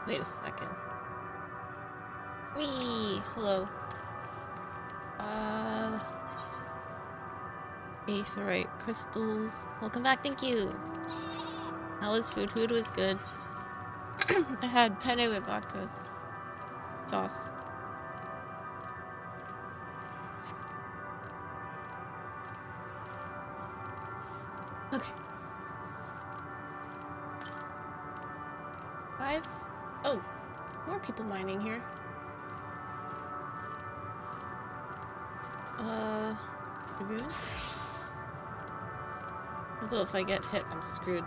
Wait a second. Wee! Hello. Aetherite crystals. Welcome back, thank you! How was food? Food was good. I had penne with vodka. Sauce. Okay. 5? Oh, more people mining here. We're good? Although if I get hit, I'm screwed.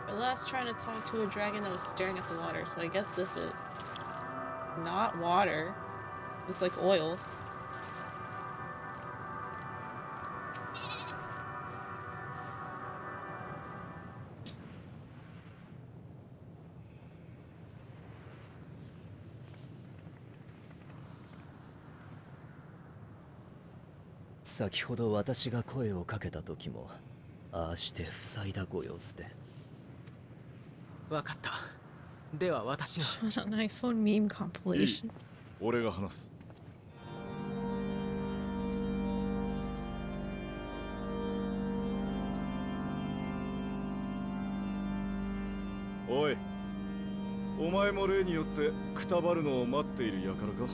We're last trying to talk to a dragon that was staring at the water, so I guess this is not water. Looks like oil.先ほど私が声をかけた時もああして塞いだご様子で。わかった。では私が。Shut an iPhone meme compilation. 俺が話す。おい、お前も例によってくたばるのを待っている輩か。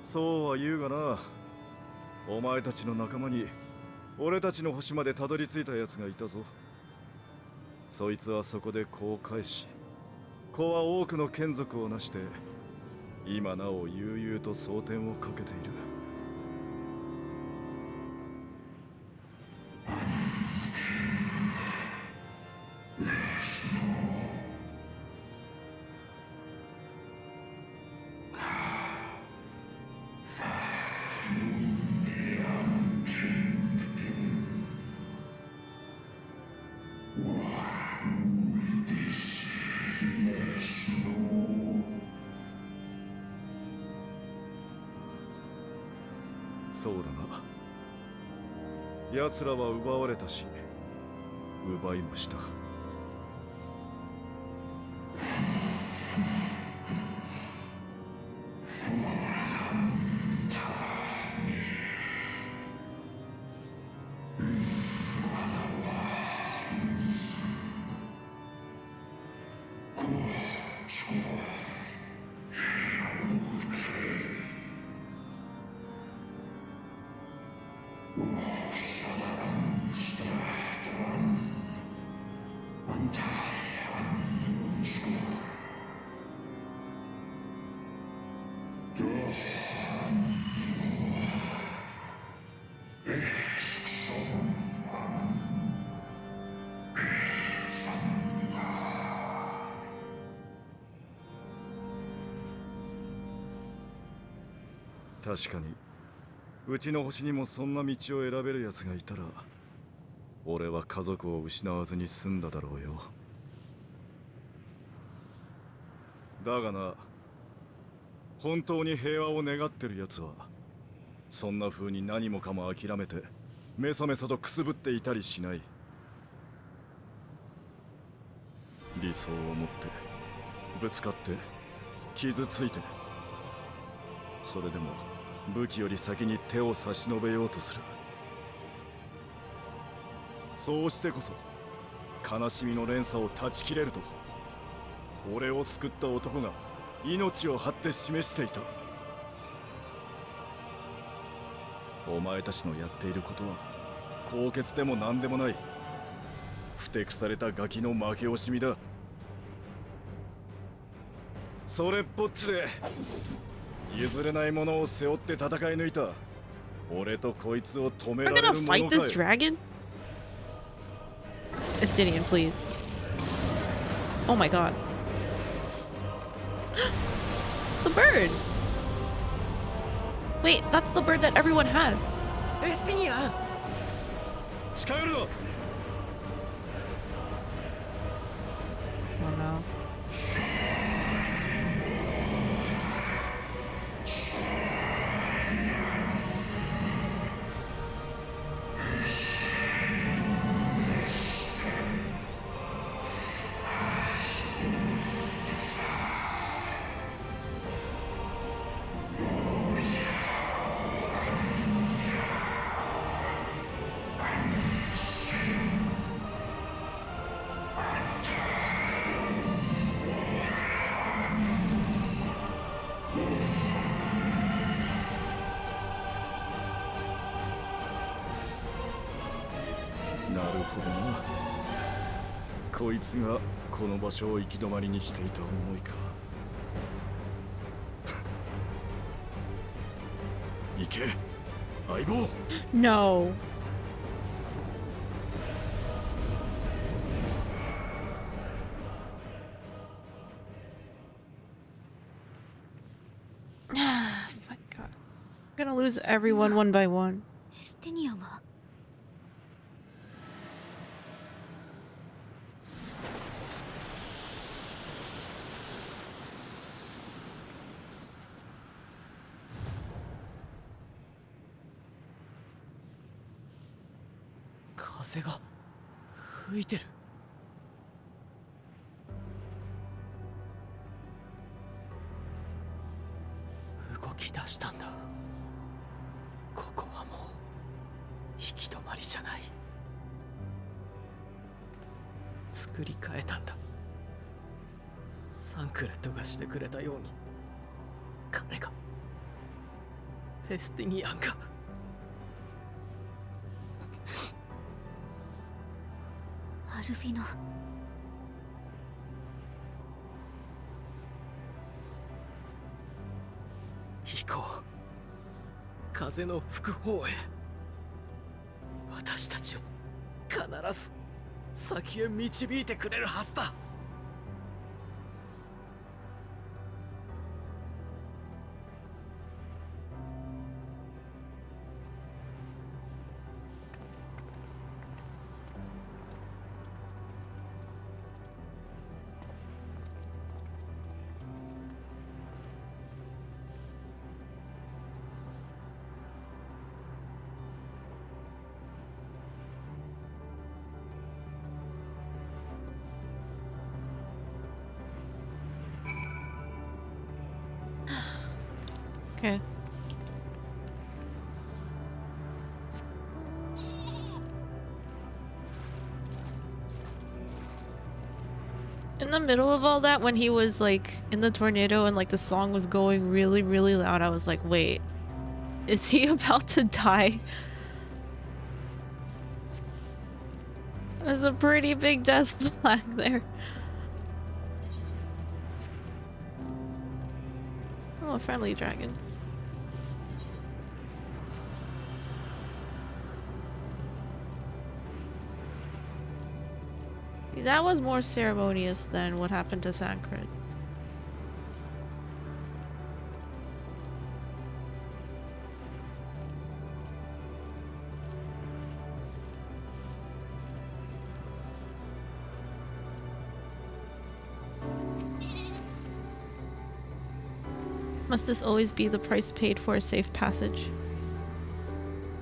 そうは言うがな、お前たちの仲間に俺たちの星までたどり着いたやつがいたぞ。そいつはそこで子を返し、子は多くの眷属を成して今なお悠々と蒼天をかけている。そうだな。奴らは奪われたし、奪いもした。確かにうちの星にもそんな道を選べる奴がいたら、俺は家族を失わずに済んだだろうよ。だがな、本当に平和を願ってる奴はそんな風に何もかも諦めてメソメソとくすぶっていたりしない。理想を持ってぶつかって傷ついて、それでも武器より先に手を差し伸べようとする。そうしてこそ悲しみの連鎖を断ち切れると俺を救った男が命を張って示していた。お前たちのやっていることは高潔でも何でもない。ふてくされたガキの負け惜しみだ。それっぽっちで譲れないものを背負って戦い抜いた俺とこいつを止めら We're れる gonna も fight のか this よ。 dragon? Estinian, please. Oh my god. The bird! Wait, that's the bird that everyone has. エスティニアン。近寄るな。 Oh no.な。こいつがこの場所を行き止まりにしていた思いか。行け、相棒。 No. My god. I'm gonna lose everyone one by one. エスティニアンは風が吹いてる。動き出したんだ。ここはもう行き止まりじゃない。作り変えたんだ。サンクレットがしてくれたように彼が、エスティニアンが。アルフィノ。行こう。風の吹く方へ。私たちを必ず先へ導いてくれるはずだ。Okay. In the middle of all that, when he was like in the tornado and like the song was going really, really loud, I was like, wait, is he about to die? There's a pretty big death flag there. Oh, a friendly dragon. That was more ceremonious than what happened to Thancred. Must this always be the price paid for a safe passage?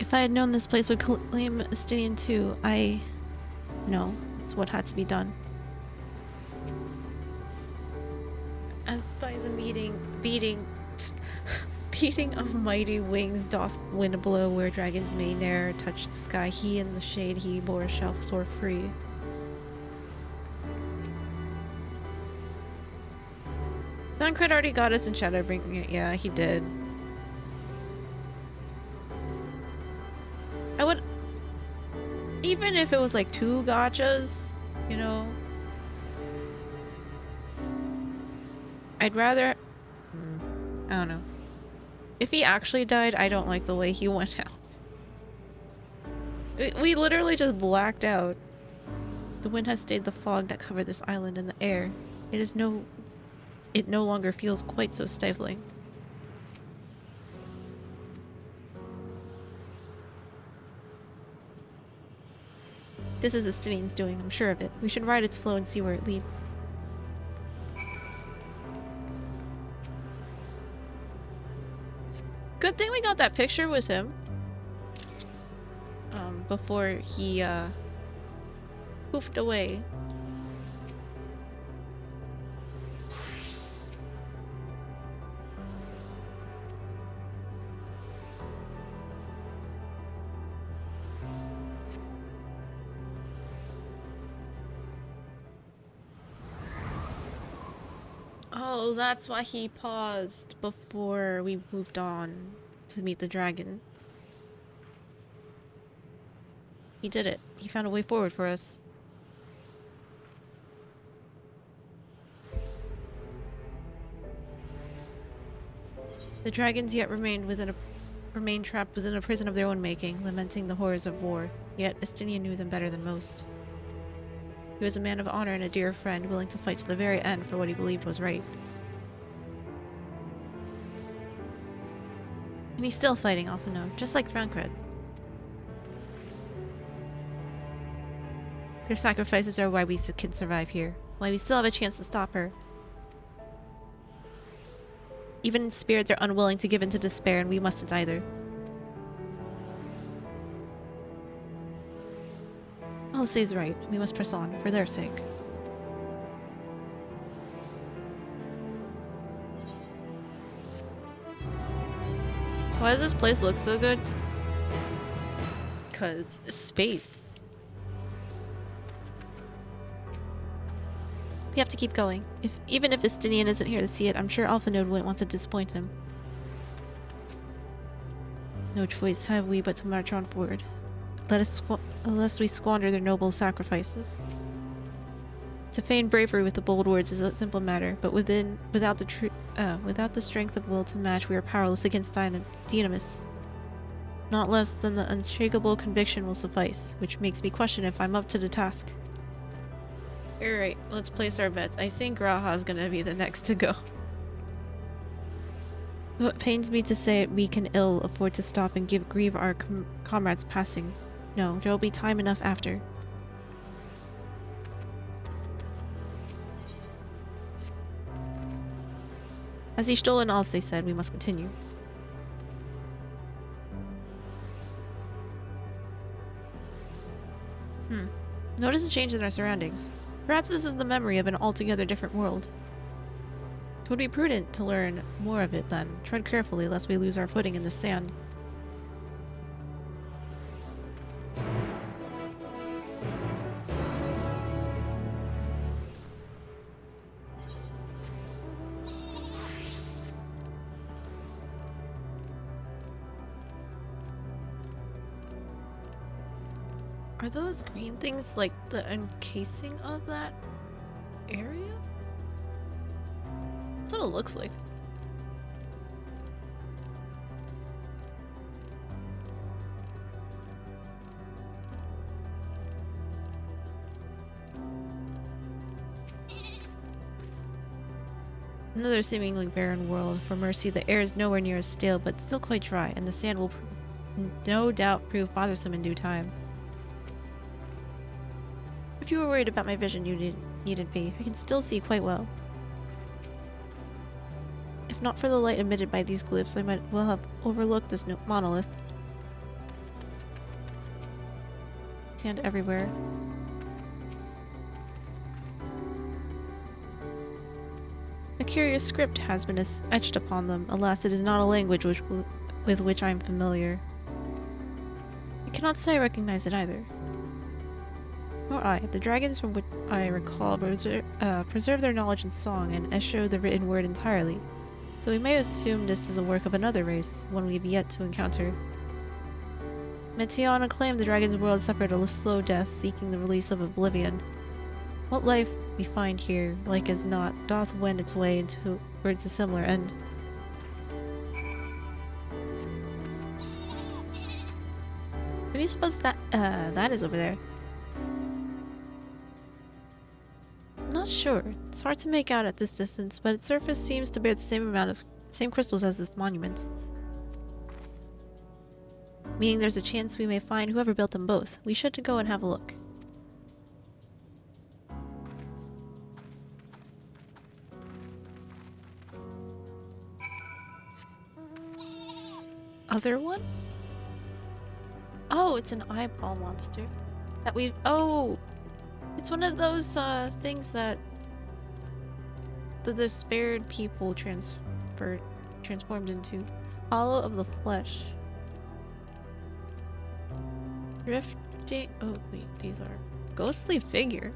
If I had known this place would claim Estinian too, No, it's what had to be done. As by the beating of mighty wings doth wind blow, where dragons may ne'er touch the sky, he in the shade he bore shall soar free. Thancred already got us in Shadowbringing. Yeah, he did. I would... Even if it was like 2 gachas, You know? I'd rather... I don't know. If he actually died, I don't like the way he went out. We literally just blacked out. The wind has stayed the fog that covered this island in the air. It no longer feels quite so stifling. This is Estinian's doing, I'm sure of it. We should ride its flow and see where it leads. Good thing we got that picture with him. Before he, poofed away. Oh, that's why he paused before we moved on to meet the dragon. He did it. He found a way forward for us. The dragons yet remained trapped within a prison of their own making, lamenting the horrors of war. Yet Estinian knew them better than most. He was a man of honor and a dear friend, willing to fight to the very end for what he believed was right. And he's still fighting, Alphino, just like Thancred. Their sacrifices are why we can survive here, why we still have a chance to stop her. Even in spirit, they're unwilling to give in to despair, and we mustn't either. Alice's right. We must press on, for their sake. Why does this place look so good? 'Cause space. We have to keep going. Even if Estinian isn't here to see it, I'm sure Alphanode wouldn't want to disappoint him. No choice have we but to march on forward. Lest we squander their noble sacrifices. To feign bravery with the bold words is a simple matter, but without the strength of will to match, we are powerless against Dynamis. Not less than the unshakable conviction will suffice, which makes me question if I'm up to the task. Alright, let's place our bets. I think Raha's gonna be the next to go. Though it pains me to say it, we can ill afford to stop and grieve our comrades' passing. No, there will be time enough after. As Ishtola and Alce said, we must continue. Notice a change in our surroundings. Perhaps this is the memory of an altogether different world. It would be prudent to learn more of it then. Tread carefully lest we lose our footing in the sand. Are those green things like the encasing of that area? That's what it looks like. Another seemingly barren world. For mercy, the air is nowhere near as stale, but still quite dry, and the sand will no doubt prove bothersome in due time. If you were worried about my vision, you needn't be. I can still see quite well. If not for the light emitted by these glyphs, I might well have overlooked this monolith. Sand everywhere. A curious script has been etched upon them. Alas, it is not a language with which I am familiar. I cannot say I recognize it either. Nor I. The dragons from which I recall preserve their knowledge in song and eschew the written word entirely. So we may assume this is a work of another race, one we've yet to encounter. Meteana claimed the dragon's world suffered a slow death, seeking the release of oblivion. What life we find here, like as not, doth wend its way towards a similar end. What do you suppose that is over there? Not sure. It's hard to make out at this distance, but its surface seems to bear the same crystals as this monument. Meaning there's a chance we may find whoever built them both. We should go and have a look. Other one? Oh, it's an eyeball monster. That we... Oh! It's one of those, things that the despaired people transformed into. Hollow of the flesh. Drifting... Oh, wait, these are... Ghostly figure.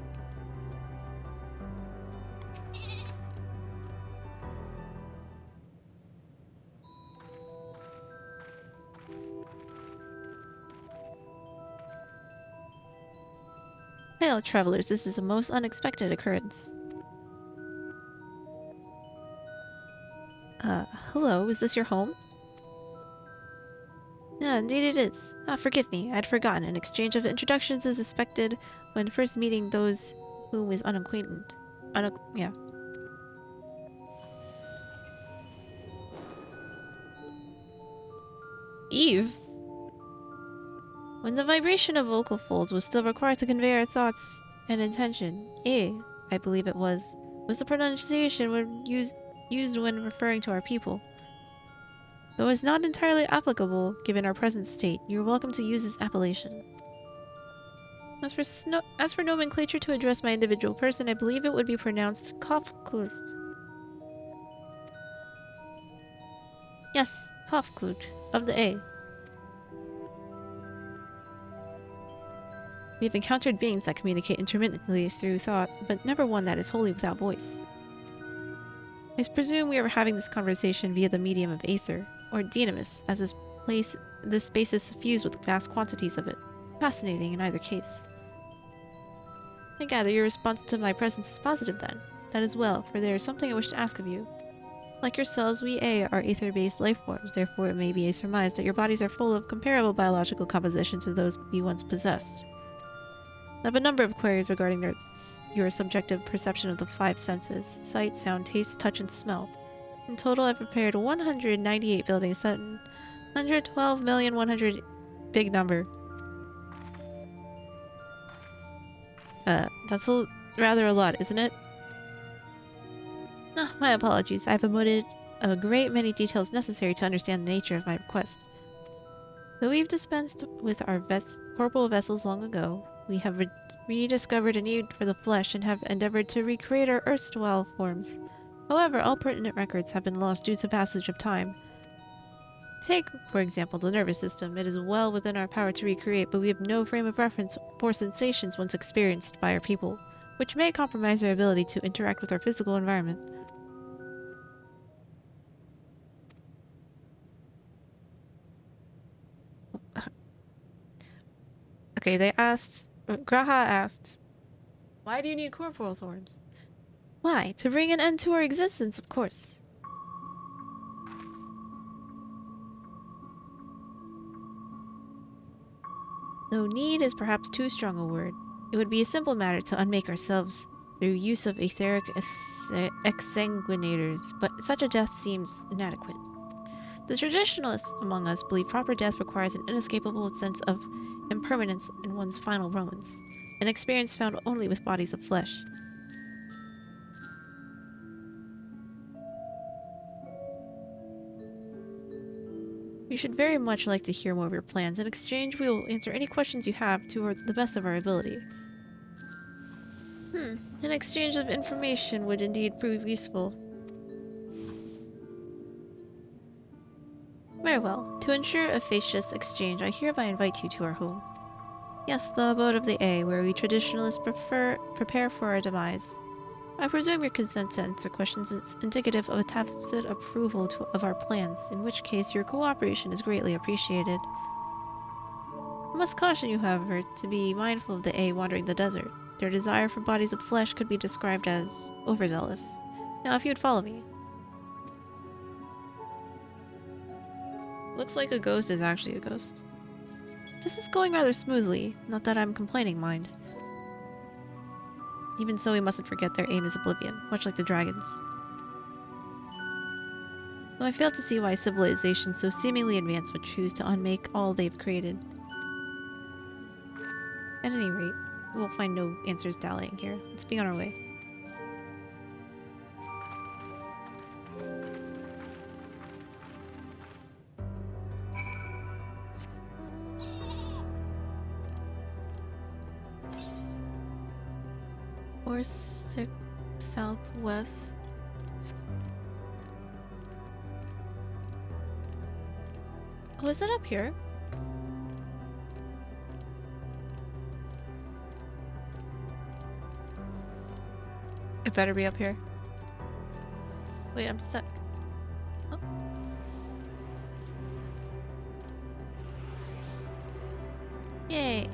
Hail, travelers, this is a most unexpected occurrence. Hello, is this your home? Yeah, indeed it is. Forgive me, I'd forgotten. An exchange of introductions is expected when first meeting those whom is unacquainted. Yeah. Eve? When the vibration of vocal folds was still required to convey our thoughts and intention, I believe it was the pronunciation used when referring to our people. Though it's not entirely applicable given our present state, you're welcome to use this appellation. As for nomenclature to address my individual person, I believe it would be pronounced Kofkut. Yes, Kofkut, of the A. We have encountered beings that communicate intermittently through thought, but never one that is wholly without voice. I presume we are having this conversation via the medium of aether, or dynamis, as this space is suffused with vast quantities of it. Fascinating in either case. I gather your response to my presence is positive then. That is well, for there is something I wish to ask of you. Like yourselves, we are aether-based life forms, therefore it may be surmised that your bodies are full of comparable biological composition to those we once possessed. I have a number of queries regarding your subjective perception of the five senses: sight, sound, taste, touch, and smell. In total, I've prepared 198 buildings, 112,100,000 big number. That's rather a lot, isn't it? My apologies. I've omitted a great many details necessary to understand the nature of my request. Though we've dispensed with our corporal vessels long ago, we have rediscovered a need for the flesh and have endeavored to recreate our erstwhile forms. However, all pertinent records have been lost due to the passage of time. Take, for example, the nervous system. It is well within our power to recreate, but we have no frame of reference for sensations once experienced by our people, which may compromise our ability to interact with our physical environment. Okay, Graha asked, why do you need corporal forms? Why? To bring an end to our existence, of course. Though need is perhaps too strong a word, it would be a simple matter to unmake ourselves through use of etheric exsanguinators, but such a death seems inadequate. The traditionalists among us believe proper death requires an inescapable sense of impermanence in one's final moments, an experience found only with bodies of flesh. We should very much like to hear more of your plans. In exchange, we will answer any questions you have to the best of our ability. An exchange of information would indeed prove useful. Very well. To ensure a efficacious exchange, I hereby invite you to our home. Yes, the abode of the A, where we traditionalists prepare for our demise. I presume your consent to answer questions is indicative of a tacit approval of our plans, in which case your cooperation is greatly appreciated. I must caution you, however, to be mindful of the A wandering the desert. Their desire for bodies of flesh could be described as overzealous. Now, if you'd follow me. Looks like a ghost is actually a ghost. This is going rather smoothly. Not that I'm complaining, mind. Even so, we mustn't forget their aim is oblivion, much like the dragons. Though I fail to see why civilizations so seemingly advanced would choose to unmake all they've created. At any rate, we will find no answers dallying here. Let's be on our way. Or 6 southwest. Oh, is it up here? It better be up here. Wait, I'm stuck. Oh. Yay.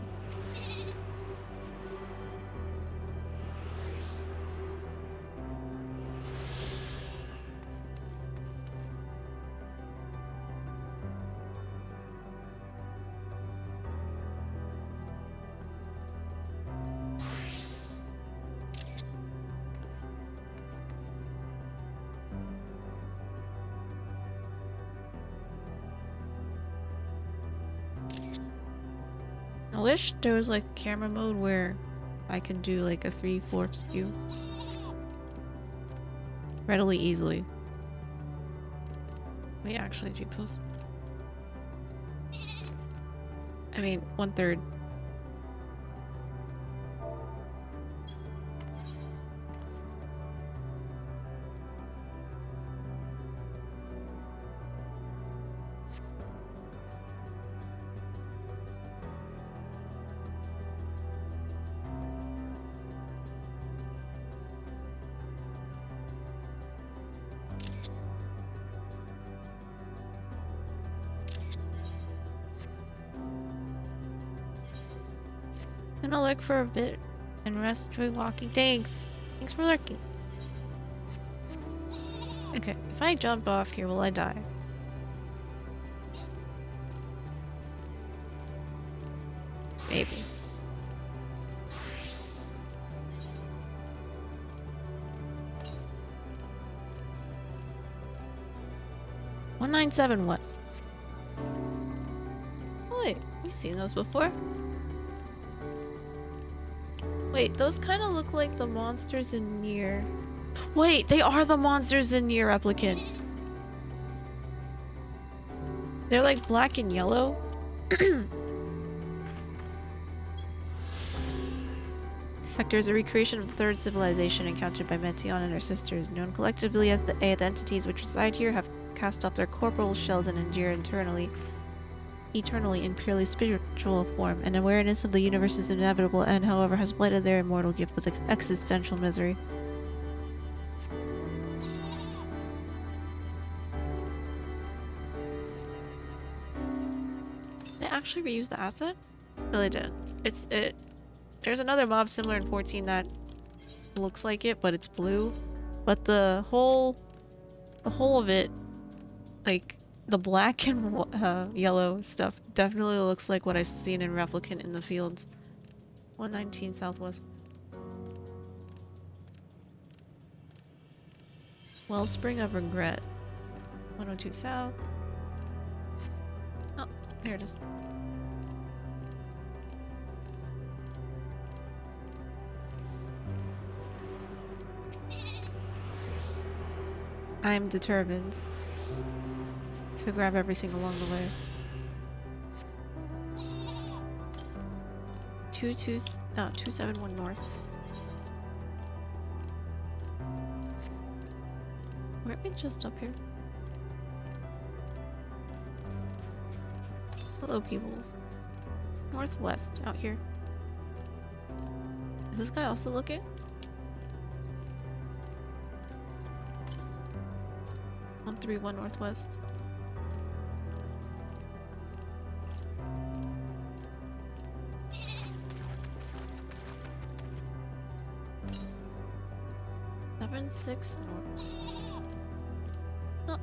I wish there was like camera mode where I can do like a 3/4 view readily, easily. Wait, actually, G-pose. I mean, 1/3. I'm gonna lurk for a bit and rest during walking. Thanks. Thanks for lurking. Okay, if I jump off here, will I die? Maybe. "197 West." Oh, wait, we've seen those before. Wait, those kind of look like the monsters in Nier. Wait, they are the monsters in Nier Replicant. They're like black and yellow. Sector is a recreation of the third civilization encountered by Metion and her sisters. Known collectively as the entities which reside here have cast off their corporal shells and endure eternally in purely spiritual form. An awareness of the universe's inevitable end, however, has blighted their immortal gift with existential misery. They actually reused the asset? No, they did. There's another mob similar in 14 that looks like it, but it's blue. But the whole of it, like the black and yellow stuff, definitely looks like what I've seen in Replicant in the fields. 119 Southwest. Wellspring of Regret. 102 South. Oh, there it is. I'm determined to grab everything along the way. 271 north. Weren't we just up here? Hello, peoples. Northwest, out here. Is this guy also looking? On 131 northwest. 16 north. Oh.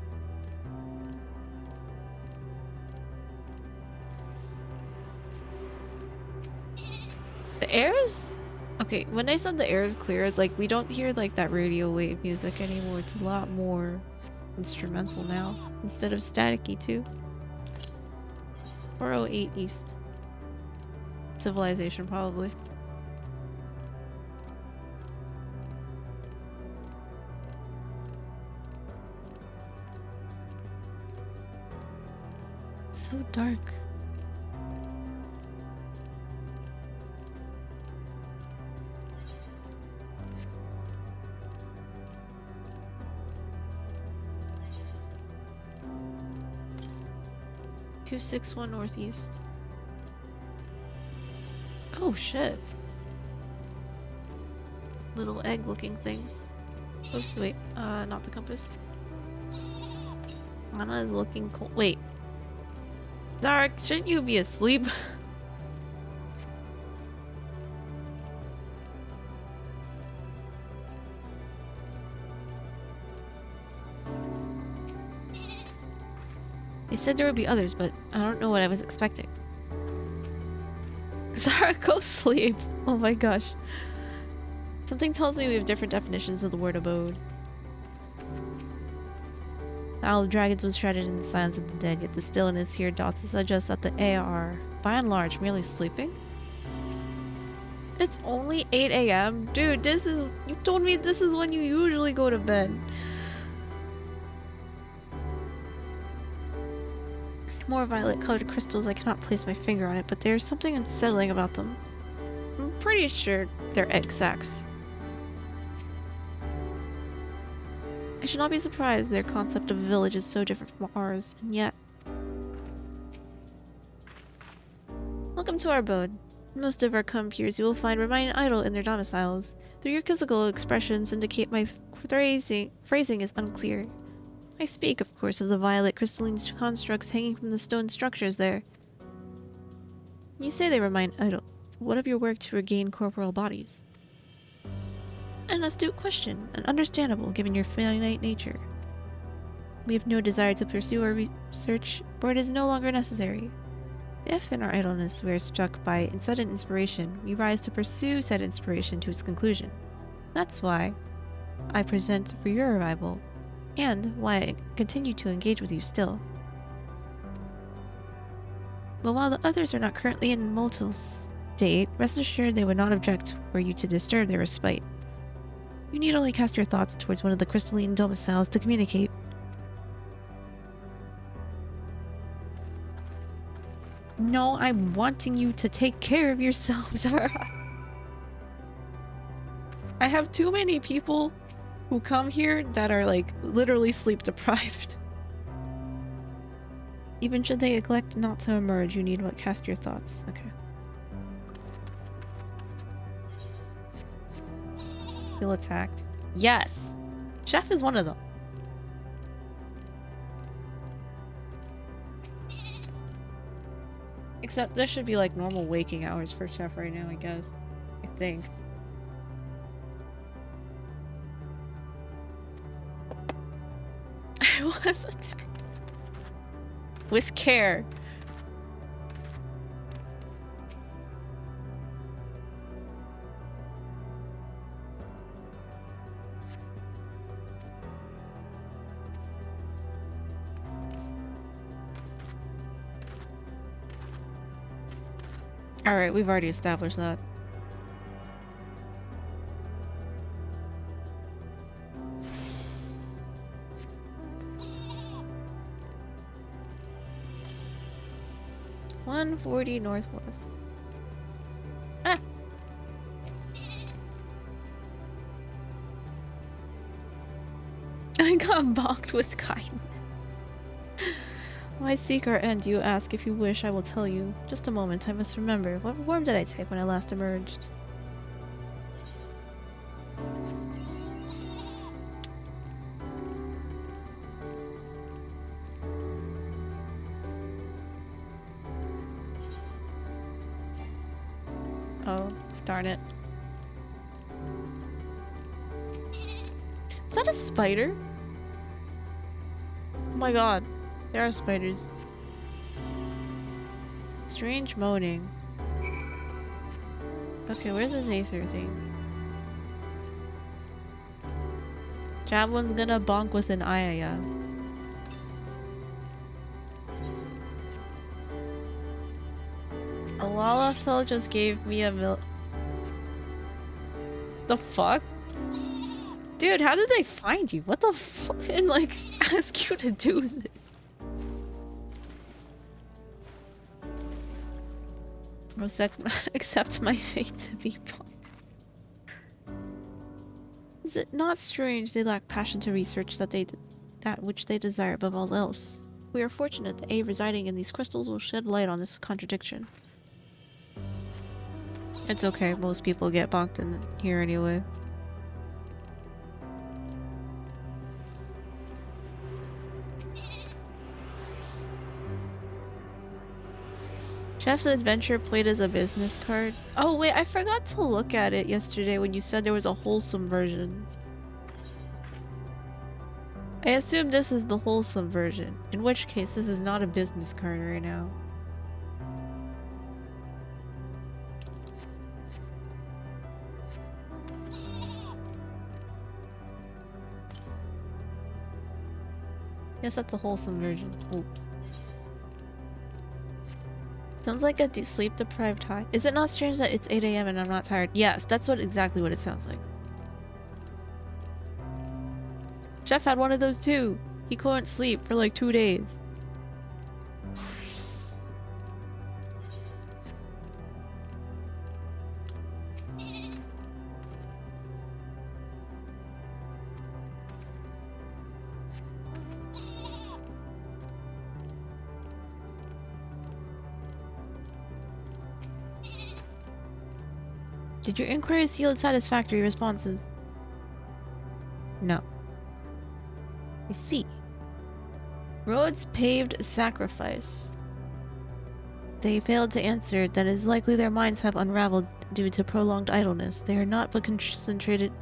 The air's... Okay, when I said the air is clear, like, we don't hear, like, that radio wave music anymore. It's a lot more instrumental now, instead of staticky, too. 408 East. Civilization, probably. It's so dark. (261 northeast). Oh shit. Little egg looking things. Oops, wait, not the compass. Anna is looking cold. Wait. Zarek, shouldn't you be asleep? They said there would be others, but I don't know what I was expecting. Zara, go sleep. Oh my gosh. Something tells me we have different definitions of the word abode. The Isle of Dragons was shrouded in the silence of the dead, yet the stillness here doth suggest that the Ae are, by and large, merely sleeping. It's only 8 a.m.? Dude, this is... You told me this is when you usually go to bed. More violet-colored crystals, I cannot place my finger on it, but there's something unsettling about them. I'm pretty sure they're egg sacs. I should not be surprised their concept of a village is so different from ours, and yet... Welcome to our abode. In most of our compeers you will find remaining idle in their domiciles. Though your physical expressions indicate my phrasing is unclear. I speak, of course, of the violet crystalline constructs hanging from the stone structures there. You say they remain idle. What of your work to regain corporeal bodies? An astute question, and understandable given your finite nature. We have no desire to pursue our research, for it is no longer necessary. If, in our idleness, we are struck by sudden inspiration, we rise to pursue said inspiration to its conclusion. That's why I present for your arrival, and why I continue to engage with you still. But while the others are not currently in mortal state, rest assured they would not object were you to disturb their respite. You need only cast your thoughts towards one of the crystalline domiciles to communicate. No, I'm wanting you to take care of yourself, Zara. I have too many people who come here that are, like, literally sleep deprived. Even should they elect not to emerge, you need but cast your thoughts. Okay. Feel attacked. Yes! Chef is one of them. Except this should be like normal waking hours for Chef right now, I guess. I think. I was attacked. With care. Alright, we've already established that. $140 northwest. Ah! I got balked with kindness. Why seek our end, you ask? If you wish, I will tell you. Just a moment, I must remember. What form did I take when I last emerged? Oh, darn it. that a spider? Oh my god. There are spiders. Strange moaning. Okay, where's this Aether thing? Javelin's gonna bonk with an Ayaya. Alalafil just gave me a The fuck? Dude, how did they find you? What the fuck? And like, ask you to do this? Accept my fate to be punked. Is it not strange they lack passion to research that which they desire above all else? We are fortunate that A residing in these crystals will shed light on this contradiction. It's okay, most people get bonked in here anyway. Chef's Adventure played as a business card. Oh wait, I forgot to look at it yesterday when you said there was a wholesome version. I assume this is the wholesome version, in which case this is not a business card right now. Yes, that's the wholesome version. Ooh. Sounds like a sleep-deprived high. Is it not strange that it's 8 AM and I'm not tired? Yes, that's exactly what it sounds like. Chef had one of those too. He couldn't sleep for like 2 days. Did your inquiries yield satisfactory responses? No. I see. Roads paved sacrifice. They failed to answer. That is likely their minds have unraveled due to prolonged idleness. They are not but concentrated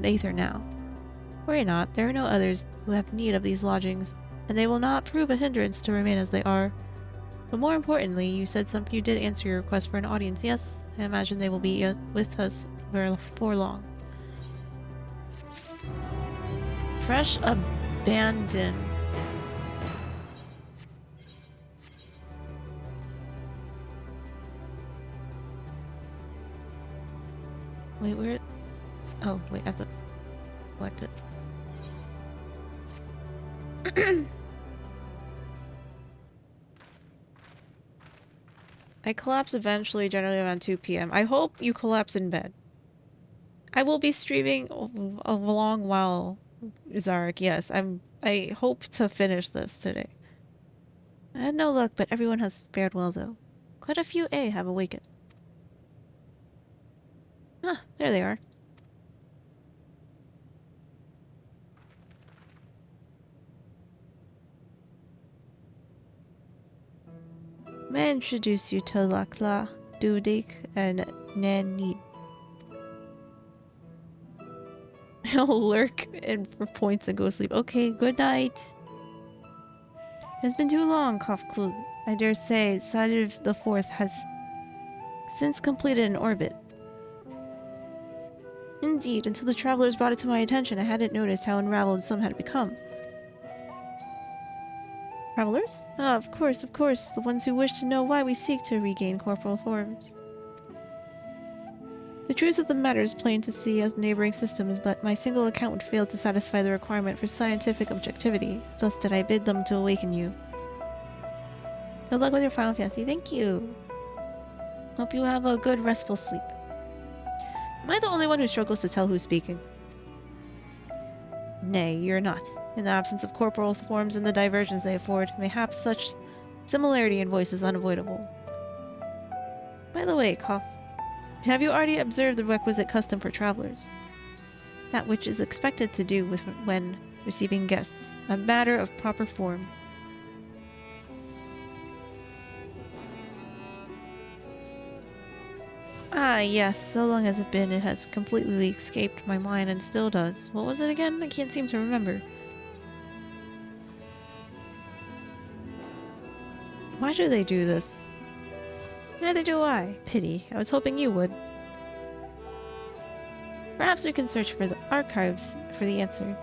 aether now. Worry not, there are no others who have need of these lodgings, and they will not prove a hindrance to remain as they are. But more importantly, you said you did answer your request for an audience. Yes, I imagine they will be with us before long. Fresh abandon. Wait, where? Oh, wait, I have to select it. I collapse eventually, generally around 2 PM. I hope you collapse in bed. I will be streaming a long while, Zarek. Yes, I hope to finish this today. I had no luck, but everyone has fared well, though. Quite a few A have awakened. Ah, there they are. May I introduce you to Lakla, Dudik, and Nanit. He'll lurk and for points and go sleep. Okay, good night. It's been too long, Kafku. I dare say Sadir the Fourth has since completed an orbit. Indeed, until the travelers brought it to my attention, I hadn't noticed how unraveled some had become. Travelers? Ah, of course, the ones who wish to know why we seek to regain corporal forms. The truth of the matter is plain to see as neighboring systems, but my single account would fail to satisfy the requirement for scientific objectivity. Thus did I bid them to awaken you. Good luck with your Final Fantasy. Thank you. Hope you have a good, restful sleep. Am I the only one who struggles to tell who's speaking? Nay, you're not. In the absence of corporal forms and the diversions they afford, mayhaps such similarity in voice is unavoidable. By the way, Koff, have you already observed the requisite custom for travelers? That which is expected to do when receiving guests, a matter of proper form. Ah, yes, so long has it been, it has completely escaped my mind and still does. What was it again? I can't seem to remember. Why do they do this? Neither do I. Pity. I was hoping you would. Perhaps we can search for the archives for the answer.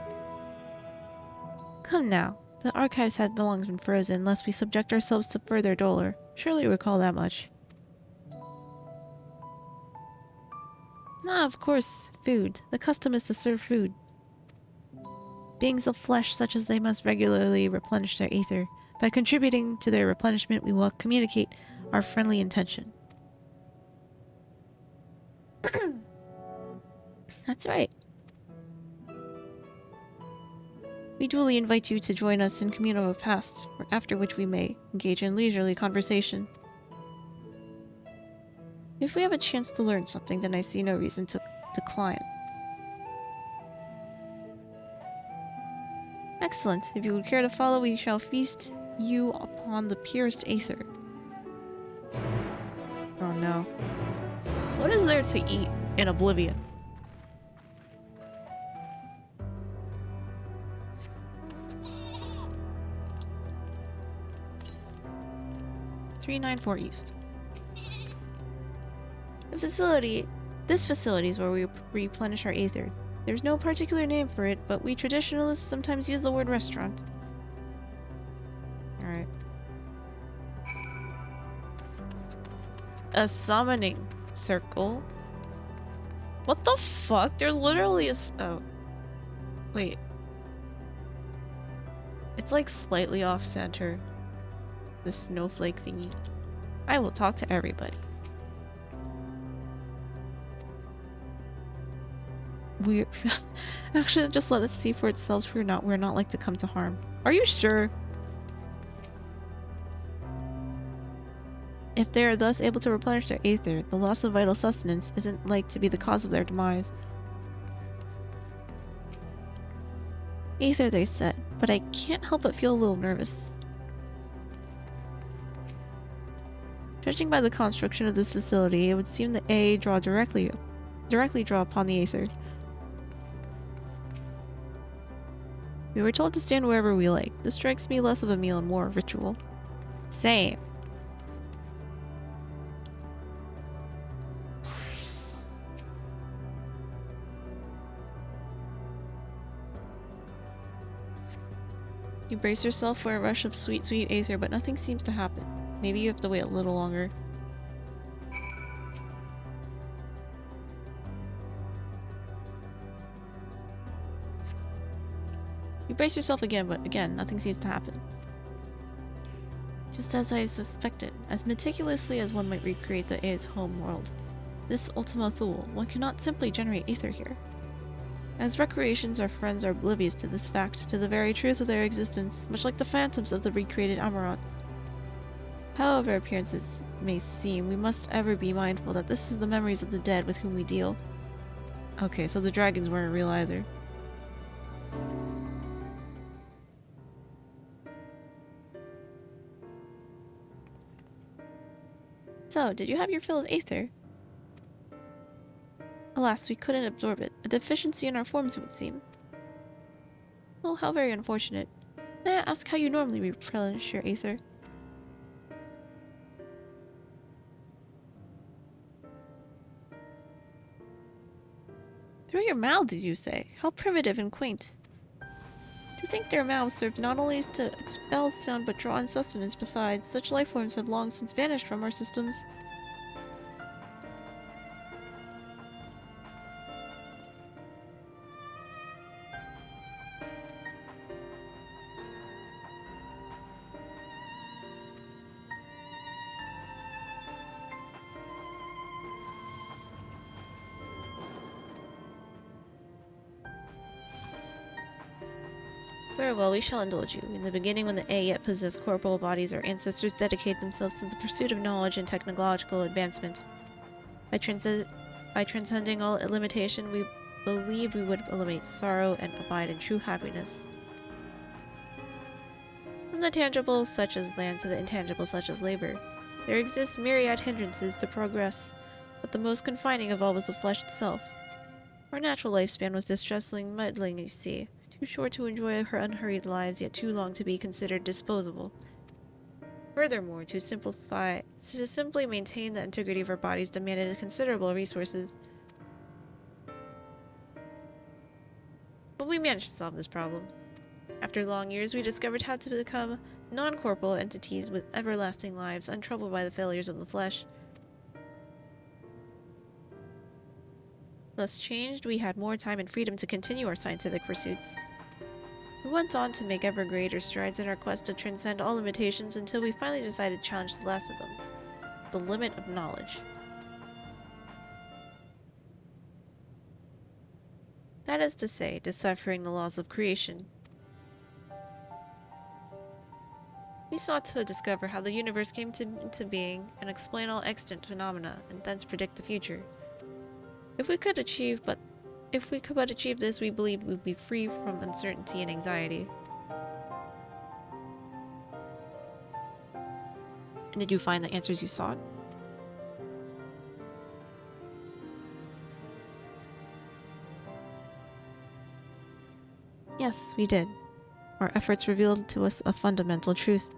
Come now. The archives had long been frozen, lest we subject ourselves to further dolor. Surely you recall that much. Ah, of course. Food. The custom is to serve food. Beings of flesh such as they must regularly replenish their ether. By contributing to their replenishment, we will communicate our friendly intention. That's right. We duly invite you to join us in communal repast, after which we may engage in leisurely conversation. If we have a chance to learn something, then I see no reason to decline. Excellent. If you would care to follow, we shall feast you upon the purest aether. Oh no. What is there to eat in Oblivion? $394 East. This facility is where we replenish our aether. There's no particular name for it, but we traditionalists sometimes use the word restaurant. Alright. A summoning circle? What the fuck? There's literally a oh. Wait. It's like slightly off-center. The snowflake thingy. I will talk to everybody. We're actually just let us see for itself. We're not like to come to harm. Are you sure? If they are thus able to replenish their aether, the loss of vital sustenance isn't like to be the cause of their demise. Aether, they said, but I can't help but feel a little nervous. Judging by the construction of this facility, it would seem that A directly draw upon the aether. We were told to stand wherever we like. This strikes me less of a meal and more of ritual. Same. You brace yourself for a rush of sweet, sweet aether, but nothing seems to happen. Maybe you have to wait a little longer. You brace yourself again, but again, nothing seems to happen. Just as I suspected, as meticulously as one might recreate the A's home world. This Ultima Thule, one cannot simply generate ether here. As recreations, our friends are oblivious to this fact, to the very truth of their existence, much like the phantoms of the recreated Amaranth. However appearances may seem, we must ever be mindful that this is the memories of the dead with whom we deal. Okay, so the dragons weren't real either. So, did you have your fill of aether? Alas, we couldn't absorb it. A deficiency in our forms, it would seem. Oh, how very unfortunate. May I ask how you normally replenish your aether? Through your mouth, did you say? How primitive and quaint. To think their mouths served not only to expel sound but draw in sustenance besides, such life forms have long since vanished from our systems. Very well, we shall indulge you. In the beginning, when the A yet possessed corporal bodies, our ancestors dedicated themselves to the pursuit of knowledge and technological advancement. By transcending all limitation, we believed we would eliminate sorrow and abide in true happiness. From the tangible such as land to the intangible such as labor, there exist myriad hindrances to progress, but the most confining of all was the flesh itself. Our natural lifespan was distressing muddling, you see. Too short to enjoy her unhurried lives, yet too long to be considered disposable. Furthermore, to simply maintain the integrity of our bodies demanded considerable resources. But we managed to solve this problem. After long years, we discovered how to become non-corporeal entities with everlasting lives, untroubled by the failures of the flesh. Thus changed, we had more time and freedom to continue our scientific pursuits. We went on to make ever greater strides in our quest to transcend all limitations until we finally decided to challenge the last of them, the limit of knowledge. That is to say, deciphering the laws of creation. We sought to discover how the universe came into being and explain all extant phenomena, and thence predict the future. If we could but achieve this, we believed we'd be free from uncertainty and anxiety. And did you find the answers you sought? Yes, we did. Our efforts revealed to us a fundamental truth.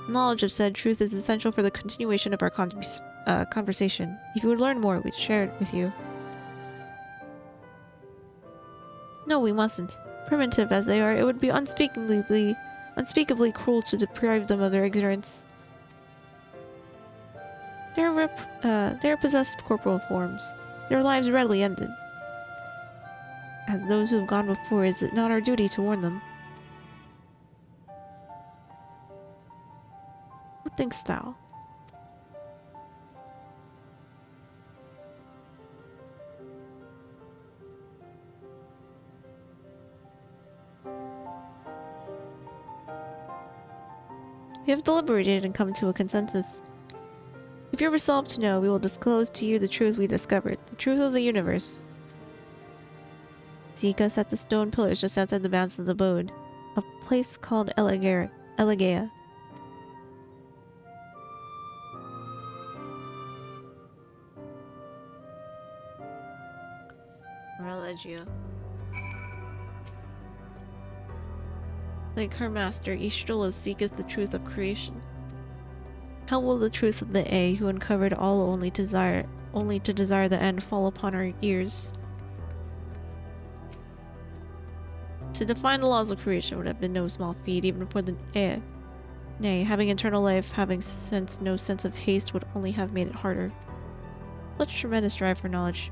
Knowledge of said truth is essential for the continuation of our conversation. If you would learn more, we'd share it with you. No, we mustn't. Primitive as they are, it would be unspeakably cruel to deprive them of their ignorance. They are possessed of corporal forms. Their lives readily ended. As those who have gone before, is it not our duty to warn them? What thinkst thou? We have deliberated and come to a consensus. If you're resolved to know, we will disclose to you the truth we discovered, the truth of the universe. Seek us at the stone pillars just outside the bounds of the abode, a place called Elegea. Elegea. Like her master, Ishtola seeketh the truth of creation. How will the truth of the A, who uncovered all only to desire the end, fall upon our ears? To define the laws of creation would have been no small feat, even for the A. Nay, having eternal life, having no sense of haste, would only have made it harder. Such tremendous drive for knowledge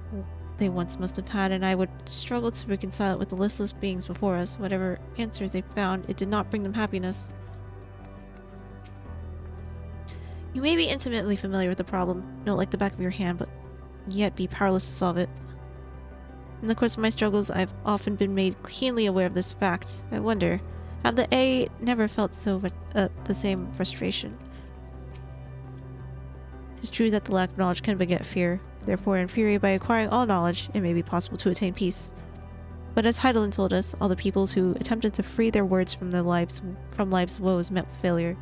they once must have had, and I would struggle to reconcile it with the listless beings before us. Whatever answers they found, it did not bring them happiness. You may be intimately familiar with the problem, know it like the back of your hand, but yet be powerless to solve it. In the course of my struggles, I've often been made keenly aware of this fact. I wonder, have the A never felt the same frustration? It is true that the lack of knowledge can beget fear. Therefore, in theory, by acquiring all knowledge, it may be possible to attain peace. But as Heidelin told us, all the peoples who attempted to free their words from life's woes met with failure.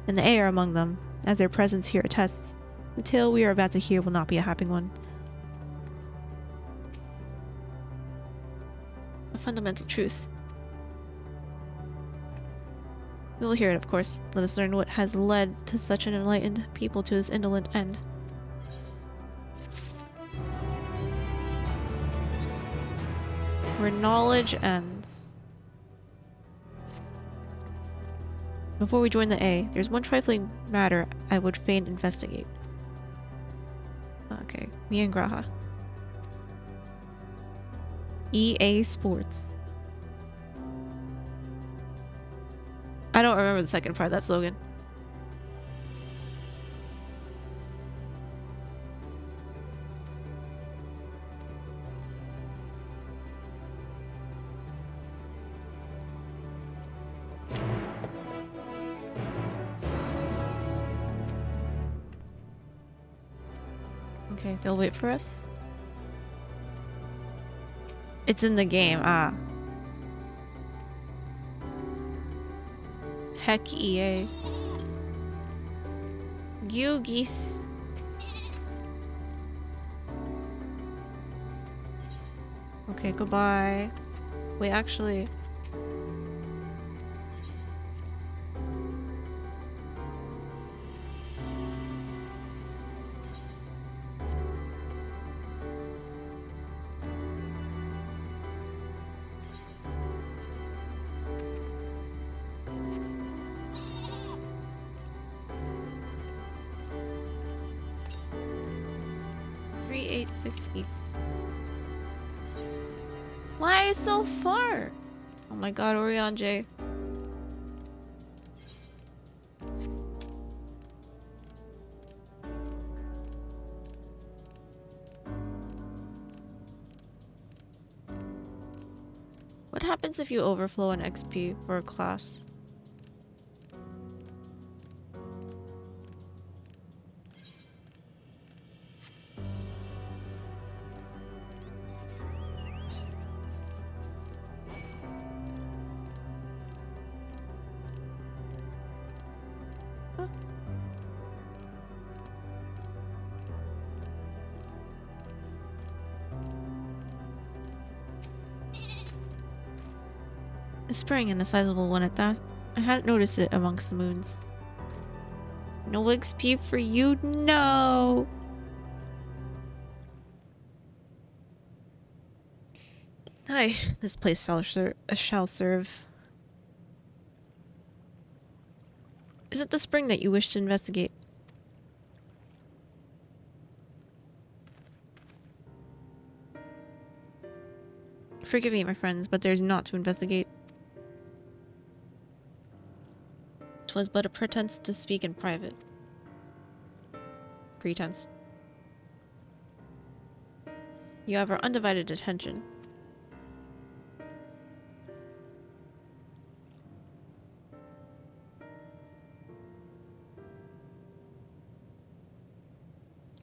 And the A are among them, as their presence here attests. The tale we are about to hear will not be a happy one. A fundamental truth. We will hear it, of course. Let us learn what has led to such an enlightened people to this indolent end. Where knowledge ends. Before we join the A, there's one trifling matter I would fain investigate. Okay, me and Graha. EA Sports. I don't remember the second part of that slogan. Okay, they'll wait for us. It's in the game, ah. Heck EA. Geese. Okay, goodbye. Wait, actually. East. Why so far? Oh my god, Orion J. What happens if you overflow an XP for a class? Huh? A spring, and a sizable one at that. I hadn't noticed it amongst the moons. No XP for you? No! Hi, this place shall serve. Is it the spring that you wish to investigate? Forgive me, my friends, but there's naught to investigate. 'Twas but a pretense to speak in private. Pretense. You have our undivided attention.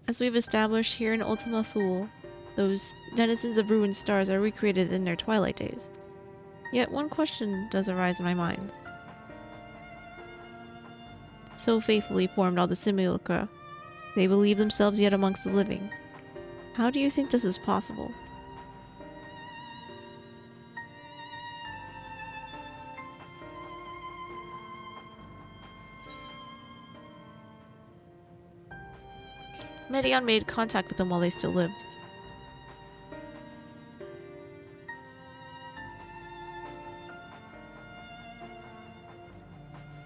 As we've established here in Ultima Thule, those denizens of ruined stars are recreated in their twilight days. Yet one question does arise in my mind. So faithfully formed all the simulacra, they believe themselves yet amongst the living. How do you think this is possible? Medion made contact with them while they still lived.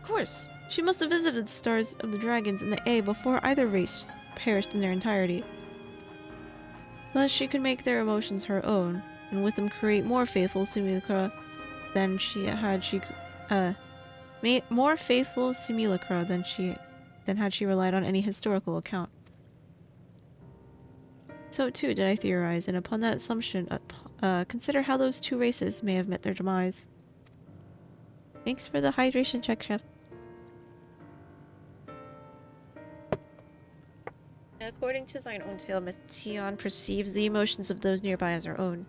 Of course, she must have visited the stars of the dragons in the A before either race perished in their entirety. Thus she could make their emotions her own, and with them create more faithful simulacra than had she relied on any historical account. So too did I theorize, and upon that assumption, consider how those two races may have met their demise. Thanks for the hydration check, Chef. According to thine own tale, Metion perceives the emotions of those nearby as her own.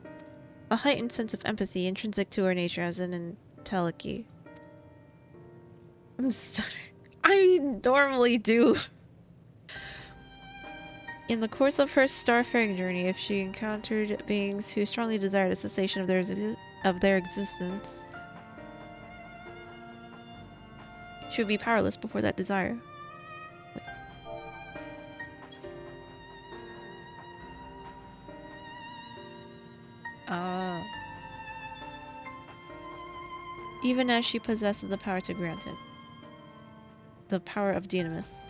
A heightened sense of empathy intrinsic to her nature as an entelechy. I'm stuttering. I normally do. In the course of her starfaring journey, if she encountered beings who strongly desired a cessation of their existence, she would be powerless before that desire. Even as she possesses the power to grant it. The power of Dynamis.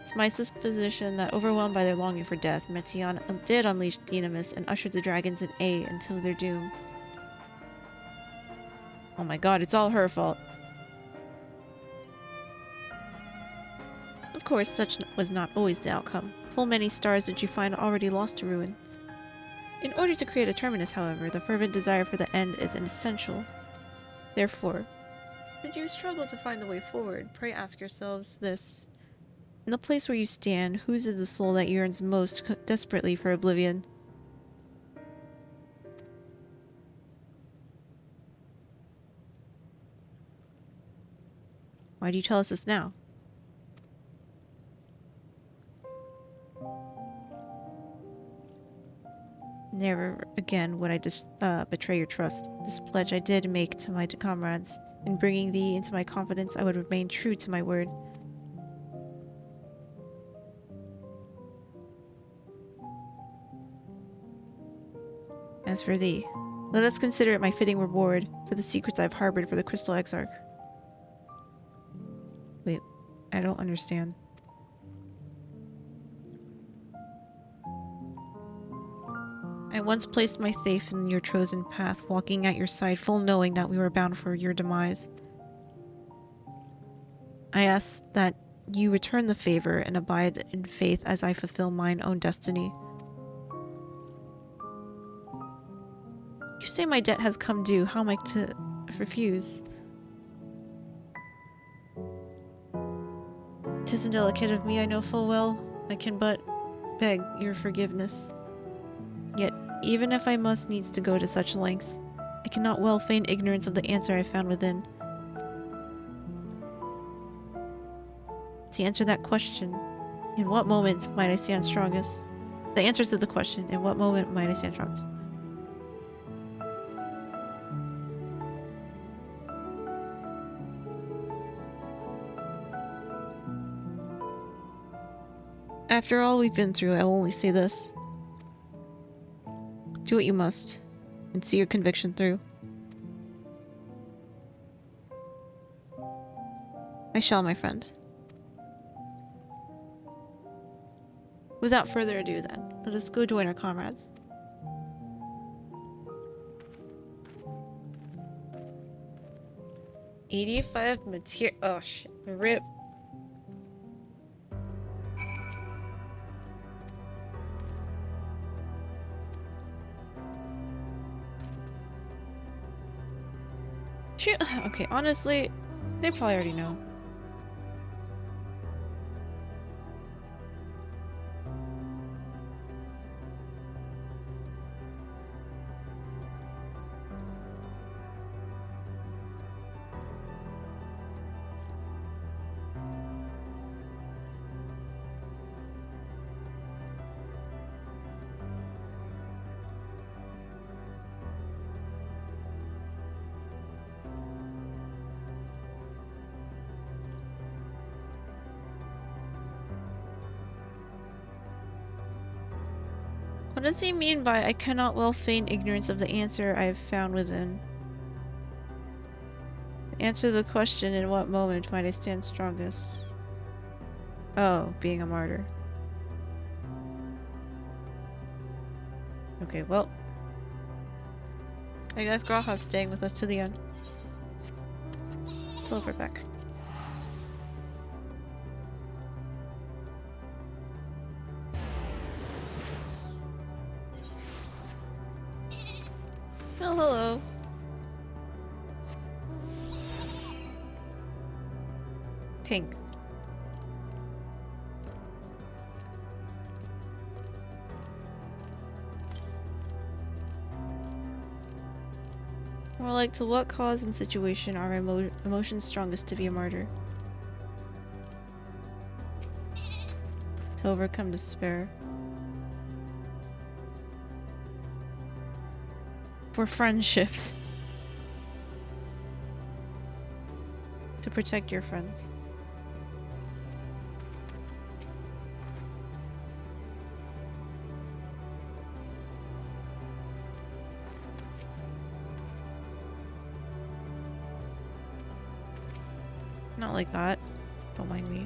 It's my supposition that, overwhelmed by their longing for death, Metion did unleash Dynamis and ushered the dragons in A until their doom. Oh my god, it's all her fault. Of course, such was not always the outcome. Full many stars did she find already lost to ruin. In order to create a terminus, however, the fervent desire for the end is essential. Therefore, should you struggle to find the way forward, pray ask yourselves this. In the place where you stand, whose is the soul that yearns most desperately for oblivion? Why do you tell us this now? Never again would I betray your trust. This pledge I did make to my comrades. In bringing thee into my confidence, I would remain true to my word. As for thee, let us consider it my fitting reward for the secrets I've harbored for the Crystal Exarch. Wait, I don't understand. I once placed my faith in your chosen path, walking at your side, full knowing that we were bound for your demise. I ask that you return the favor and abide in faith as I fulfill mine own destiny. You say my debt has come due. How am I to refuse? 'Tis indelicate of me, I know full well. I can but beg your forgiveness. Yet, even if I must needs to go to such lengths, I cannot well feign ignorance of the answer I found within. To answer that question, in what moment might I stand strongest? The answer to the question, in what moment might I stand strongest? After all we've been through, I will only say this. Do what you must, and see your conviction through. I shall, my friend. Without further ado, then, let us go join our comrades. $85 material. Oh shit. Rip. Shoot. Okay, honestly, they probably already know. What does he mean by I cannot well feign ignorance of the answer I have found within? Answer the question, in what moment might I stand strongest? Oh, being a martyr. Okay, well. I guess Graha's staying with us to the end. Silverback. Oh, hello. Pink. More like, to what cause and situation are emotions strongest to be a martyr? To overcome despair. For friendship. To protect your friends. Not like that. Don't mind me.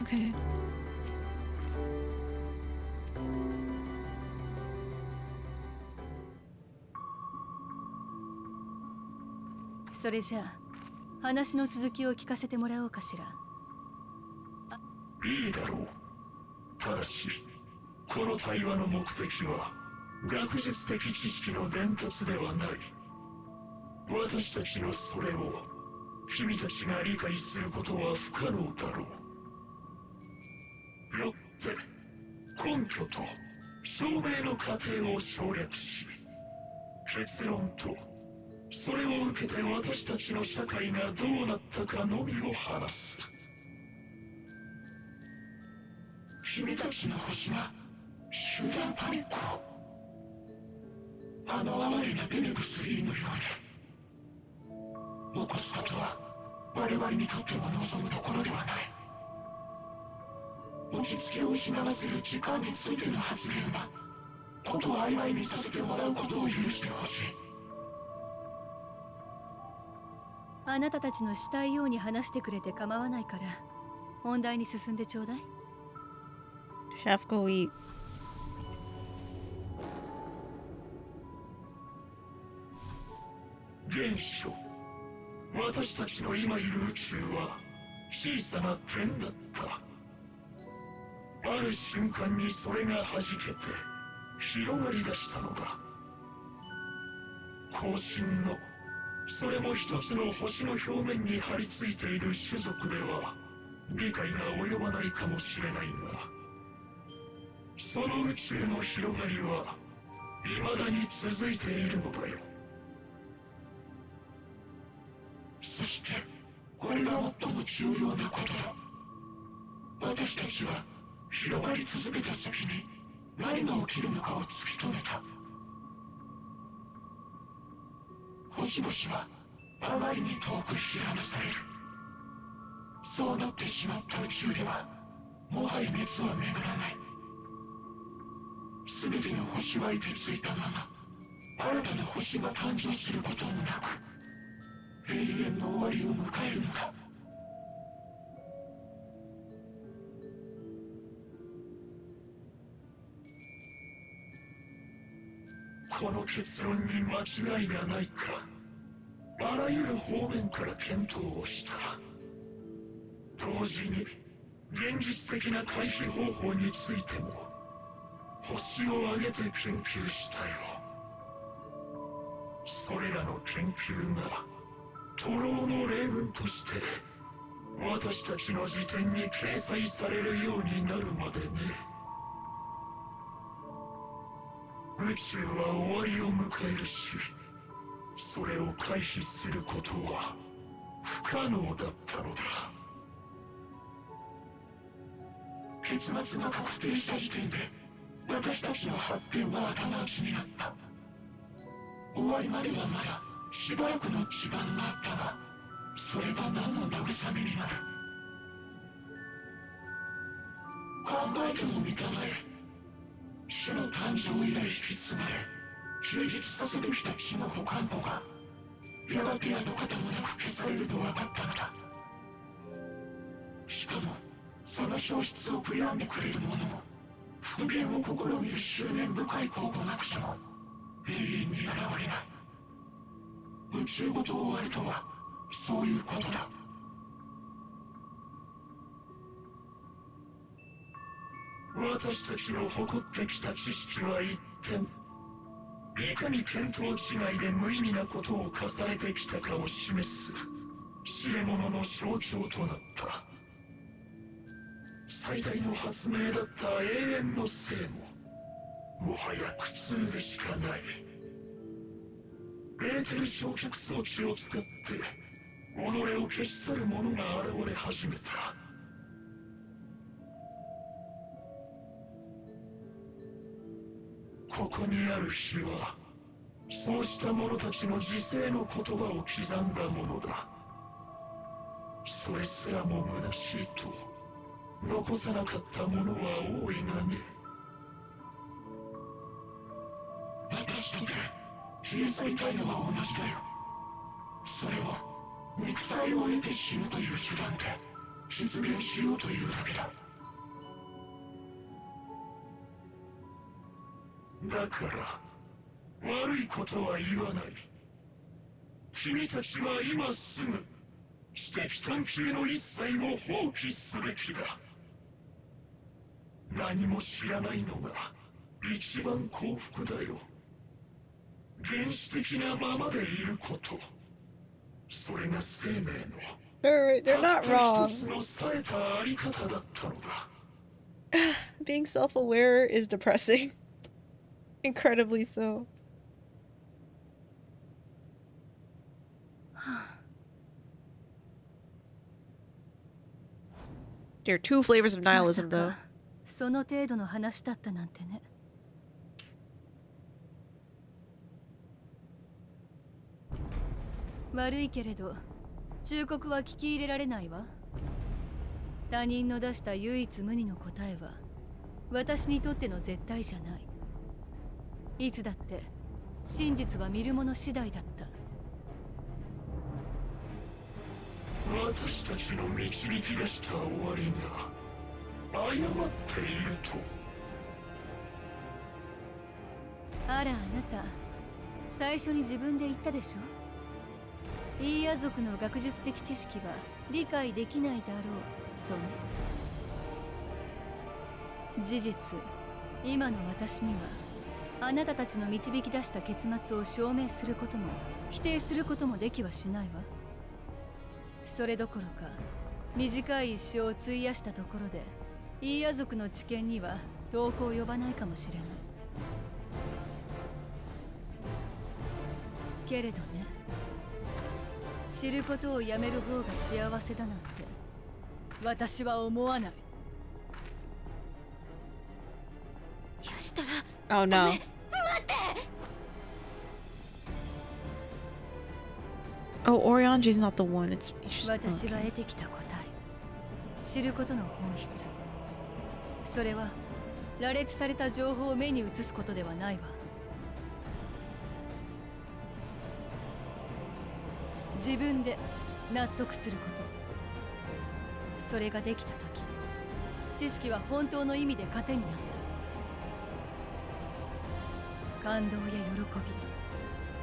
Okay.それじゃあ話の続きを聞かせてもらおうかしら。いいだろう。ただしこの対話の目的は学術的知識の伝達ではない。私たちのそれを君たちが理解することは不可能だろう。よって根拠と証明の過程を省略し、結論とそれを受けて私たちの社会がどうなったかのみを話す。君たちの星が集団パニックを、あの哀れなベネブ3のように起こすことは我々にとっても望むところではない。落ち着きを失わせる時間についての発言はことを曖昧にさせてもらうことを許してほしい。あなたたちのしたいように話してくれて構わないから本題に進んでちょうだい。 Chef, go eat. 現象、私たちの今いる宇宙は小さな点だった。ある瞬間にそれが弾けて広がり出したのだ。後進の、それも一つの星の表面に張り付いている種族では理解が及ばないかもしれないが、その宇宙の広がりは未だに続いているのだよ。そしてこれが最も重要なことだ。私たちは広がり続けた先に何が起きるのかを突き止めた。星々はあまりに遠く引き離される。そうなってしまった宇宙ではもはや熱は巡らない。全ての星は凍てついたまま新たな星が誕生することもなく永遠の終わりを迎えるのだ。この結論に間違いがないか、あらゆる方面から検討をした。同時に現実的な回避方法についても星を挙げて研究したよ。それらの研究が徒労の例文として私たちの辞典に掲載されるようになるまでね。宇宙は終わりを迎えるし、それを回避することは不可能だったのだ。結末が確定した時点で私たちの発展は頭打ちになった。終わりまではまだしばらくの時間があったが、それが何の慰めになる。考えてもみたまえ。種の誕生以来引き継がれ充実させてきた血の保管庫がやがて跡形もなく消されると分かったのだ。しかもその消失を悔やんでくれる者も復元を試みる執念深い考古学者も永遠に現れない。宇宙ごと終わるとはそういうことだ。私たちの誇ってきた知識は一点、いかに見当違いで無意味なことを重ねてきたかを示す知れ者の象徴となった。最大の発明だった永遠の生ももはや苦痛でしかない。エーテル焼却装置を使って己を消し去る者が現れ始めた。ここにある日はそうした者たちの自世の言葉を刻んだものだ。それすらも虚しいと残さなかった者は多いがね。私とて消え去りたいのは同じだよ。それは肉体を得て死ぬという手段で実現しようというだけだ。だから悪いことは言わない。君たちは今すぐ知的探求の一切を放棄すべきだ。何も知らないのが一番幸福だよ。原始的なままでいること、それが生命の They're not たった wrong. 一つの冴えたあり方だったのだ。 Being self-aware is depressing. Incredibly so. There are two flavors of ま nihilism, さ though. かその程度の話だったなんてね。悪いけれど忠告は聞き入れられないわ。他人の出した唯一無二の答えは私にとっての絶対じゃない。いつだって真実は見る者次第だった。私たちの導き出した終わりが誤っていると。あらあなた、最初に自分で言ったでしょ。イーヤ族の学術的知識は理解できないだろうとね。事実、今の私にはあなたたちの導き出した結末を証明することも否定することもできはしないわ。それどころか短い一生を費やしたところでイーヤ族の知見には遠く及ばないかもしれないけれどね、知ることをやめる方が幸せだなんて私は思わない。よしたら Oh no. 待って。 Oh, Orionji's not the one. It's 私が okay. 得てきた答え、知ることの本質、それは羅列された情報を目に映すことではないわ。自分で納得すること、それができたとき、知識は本当の意味で糧になった。感動や喜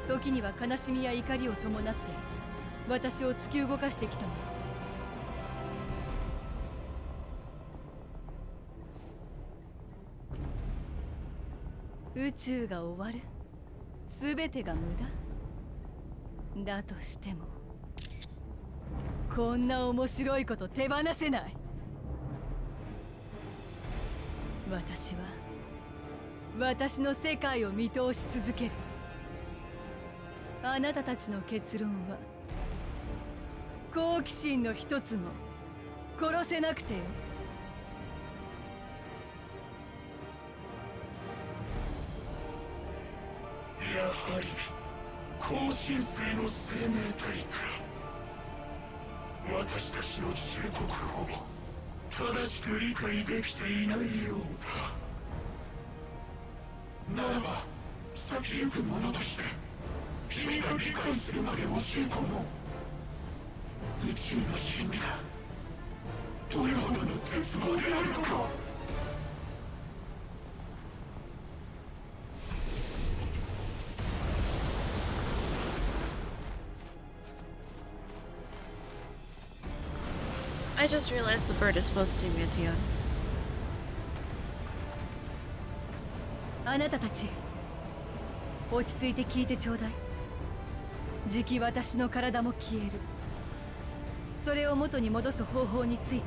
び、時には悲しみや怒りを伴って私を突き動かしてきたの。宇宙が終わる、すべてが無駄だとしても、こんな面白いこと手放せない。私は私の世界を見通し続ける。あなたたちの結論は好奇心の一つも殺せなくてよ。やはり後進性の生命体か。私たちの忠告を正しく理解できていないようだ。ならば先行く者として君が理解するまで教え込もう。宇宙の真理がどれほどの絶望であるのか。I just realized the bird is supposed to be Meteor. あなたたち、落ち着いて聞いてちょうだい。じき私の体も消える。それを元に戻す方法について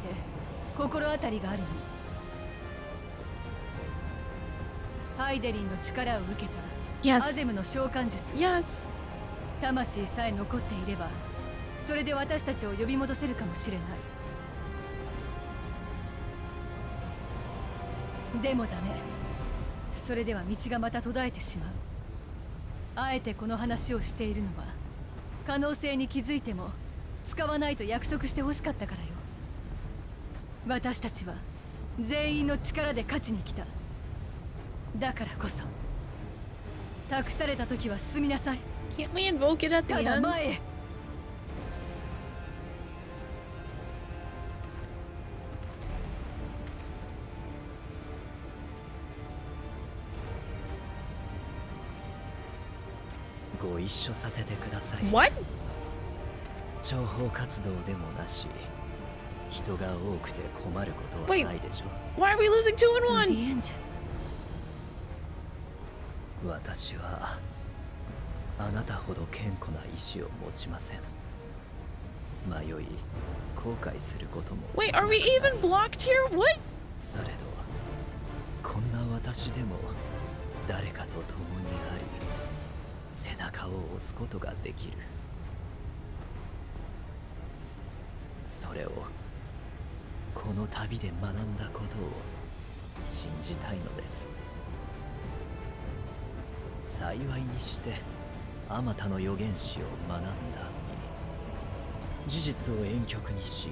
心当たりがあるの。ハイデリンの力を受けた Yes. アゼムの召喚術。 Yes. 魂さえ残っていれば、それで私たちを呼び戻せるかもしれない。でもダメ。それでは道がまた途絶えてしまう。あえてこの話をしているのは、可能性に気づいても使わないと約束してほしかったからよ。私たちは全員の力で勝ちに来た。だからこそ託された時は進みなさい。 Can't we invoke it at the ただ end? 前へ。ご一緒させてください。 What? 諜報活動でもなし、人が多くて困ることはないでしょ。 Why are we losing 2 無 and 1? 理エンジェ私はあなたほど堅固な意志を持ちません。迷い後悔することも Wait, are we even blocked here? What? されどこんな私でも誰かと共にあり背中を押すことができる。それをこの旅で学んだことを信じたいのです。幸いにしてあまたの預言者を学んだ身、事実を婉曲にし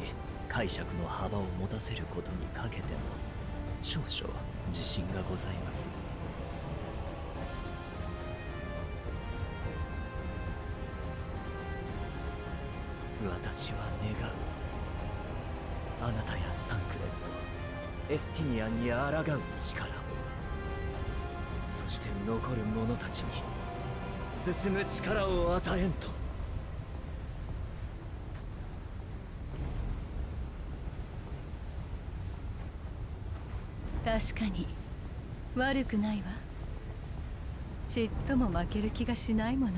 解釈の幅を持たせることにかけても少々自信がございます。私は願う、あなたやサンクレット、エスティニアンに抗う力を、そして残る者たちに進む力を与えんと。確かに悪くないわ。ちっとも負ける気がしないもの。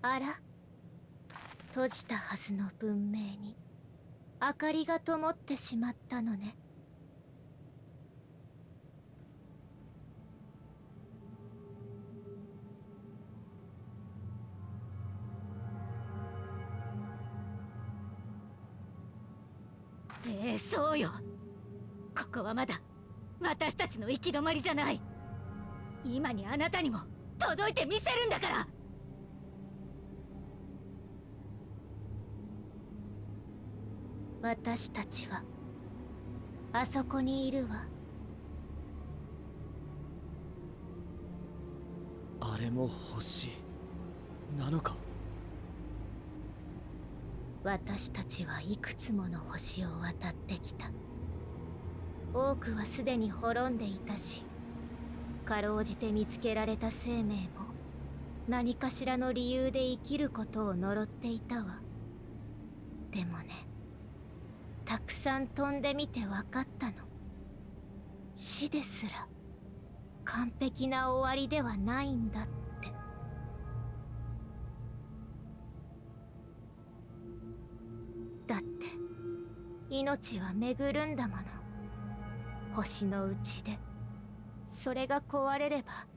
あら、閉じたはずの文明に明かりが灯ってしまったのね。そうよ。ここはまだ私たちの行き止まりじゃない。今にあなたにも届いてみせるんだから。私たちはあそこにいるわ。あれも星なのか。私たちはいくつもの星を渡ってきた。多くはすでに滅んでいたし、かろうじて見つけられた生命も何かしらの理由で生きることを呪っていたわ。でもね、たくさん飛んでみて分かったの。死ですら完璧な終わりではないんだって。だって命は巡るんだもの。星の内でそれが壊れれば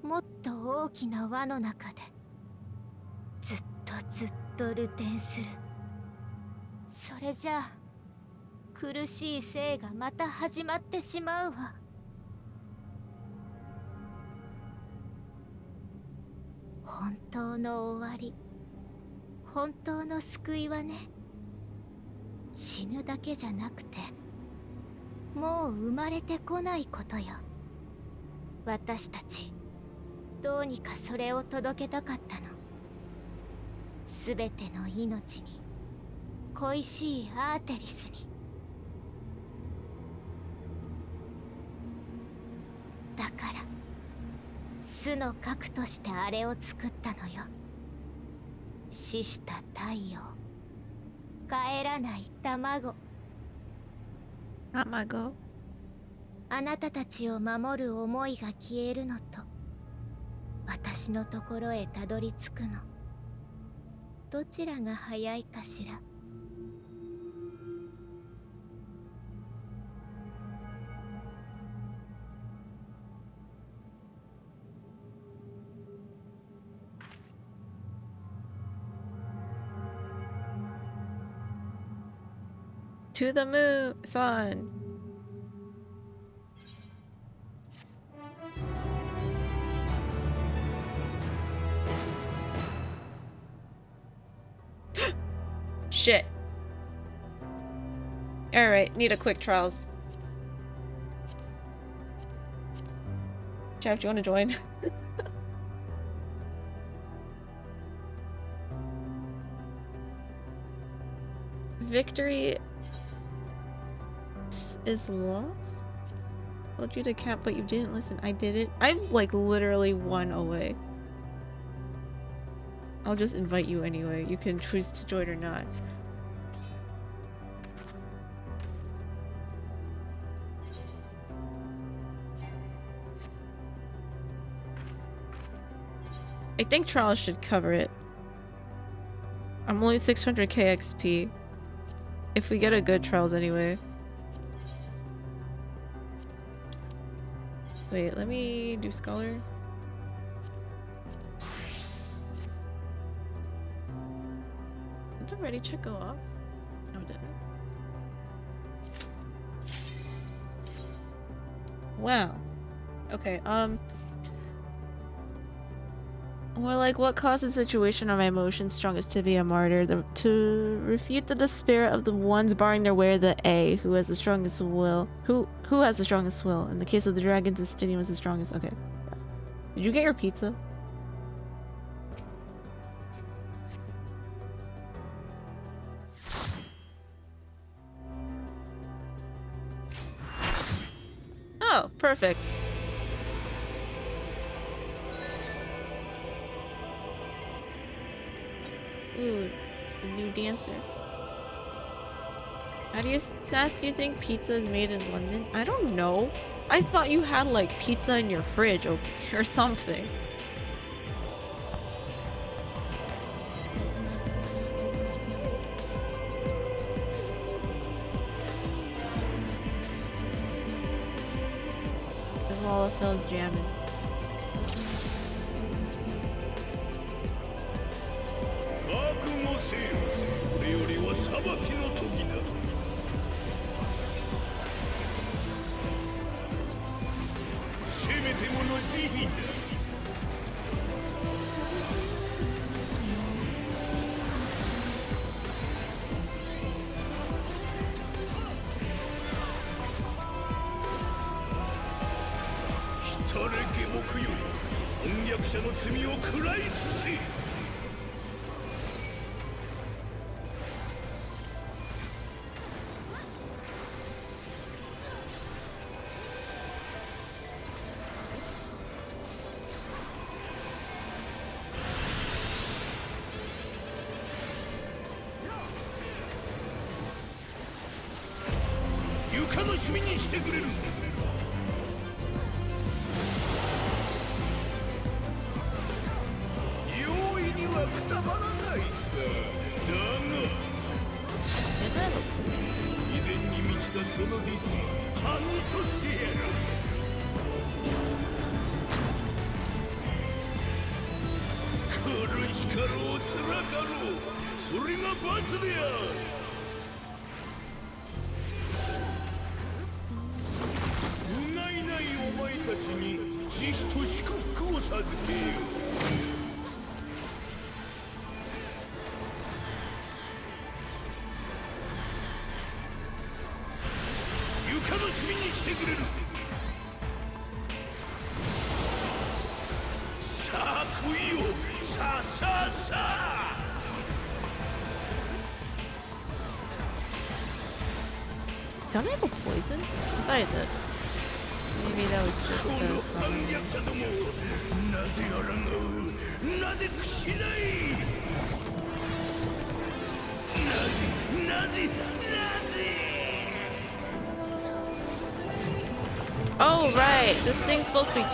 もっと大きな輪の中でずっと流転する。それじゃあ苦しい生がまた始まってしまうわ。本当の終わり、本当の救いはね、死ぬだけじゃなくてもう生まれてこないことよ。私たちどうにかそれを届けたかったの。すべての命に、恋しいアーテリスに。だから巣の核としてあれを作ったのよ。死した太陽、帰らない卵。Tamago. あなたたちを守る思いが消えるのと私のところへたどり着くの、どちらが早いかしら。To the moon, son. Shit. Alright, need a quick trials. Jeff, do you want to join? Victory is lost? Told you to camp, but you didn't listen. I did it. I'm like literally 1 away. I'll just invite you anyway. You can choose to join or not. I think trials should cover it. I'm only 600k XP. If we get a good trials anyway. Wait, let me do scholar. Did the ready check go off? No, it didn't. Wow. Okay, More like, what caused the situation or my emotions strongest to be a martyr? To refute the despair of the ones barring their way, the A, who has the strongest will. Who has the strongest will? In the case of the dragons, Estinian was the strongest. Okay. Did you get your pizza? Oh, perfect. Ooh, the new dancer. How do you do you think pizza is made in London? I don't know. I thought you had like pizza in your fridge or something. This Lalafell's jamming. 楽しみにしてくれる。容易にはくたばらないか。だが以前に満ちたその理性、はぎ取ってやる。苦しかろう辛かろう、それが罰である。 慈悲と祝福を授けよう。床の隅にしてくれる。さあ来いよ、さあさあさあ。Don't I have a poison? I thought I did. Maybe that was just a summon. Oh right, this thing's supposed to be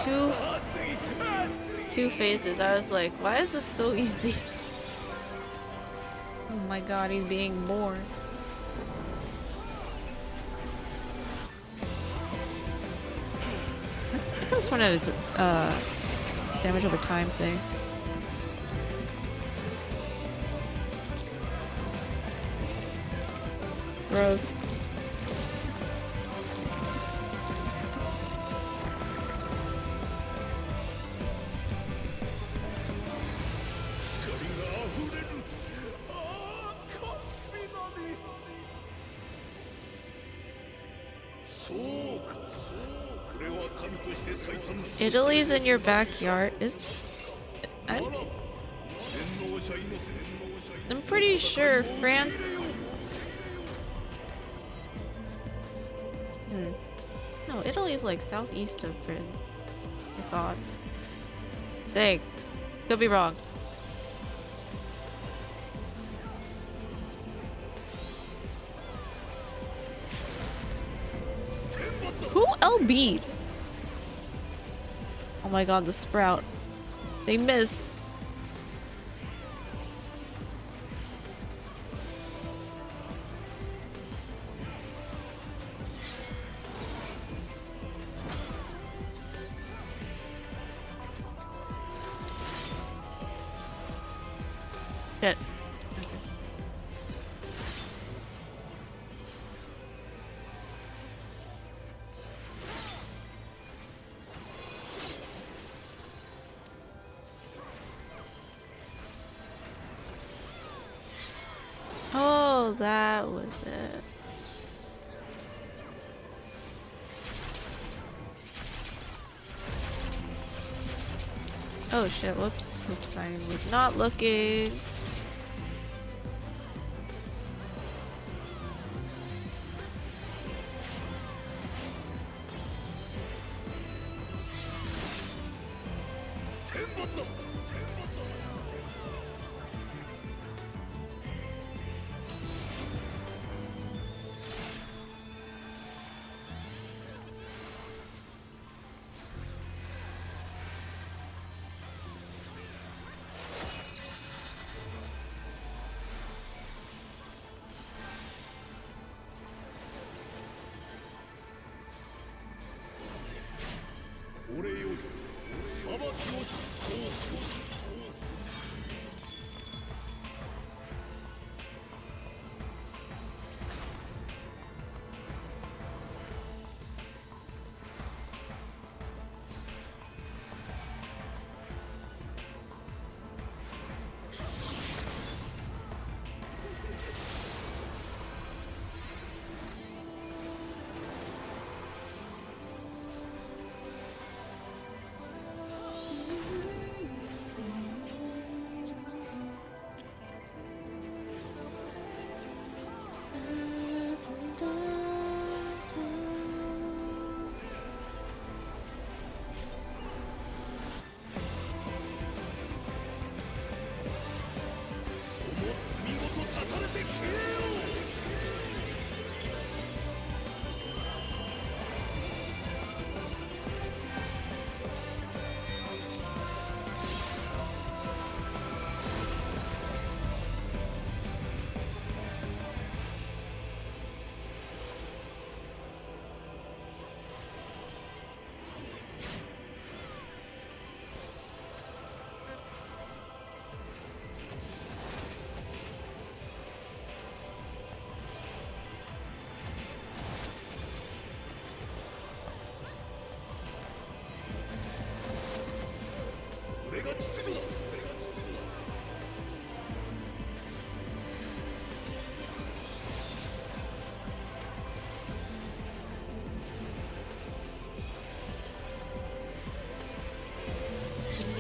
two phases. I was like, why is this so easy? Oh my god, he's being born. I just wanted a damage over time thing. Gross. Italy's in your backyard. I'm pretty sure France. No, Italy's like southeast of Britain. I thought. Dang. Could be wrong. Who LB'd? Oh my god, the sprout. They missed. Shit. Oh, that was it. Oh shit, whoops. Whoops, I was not looking.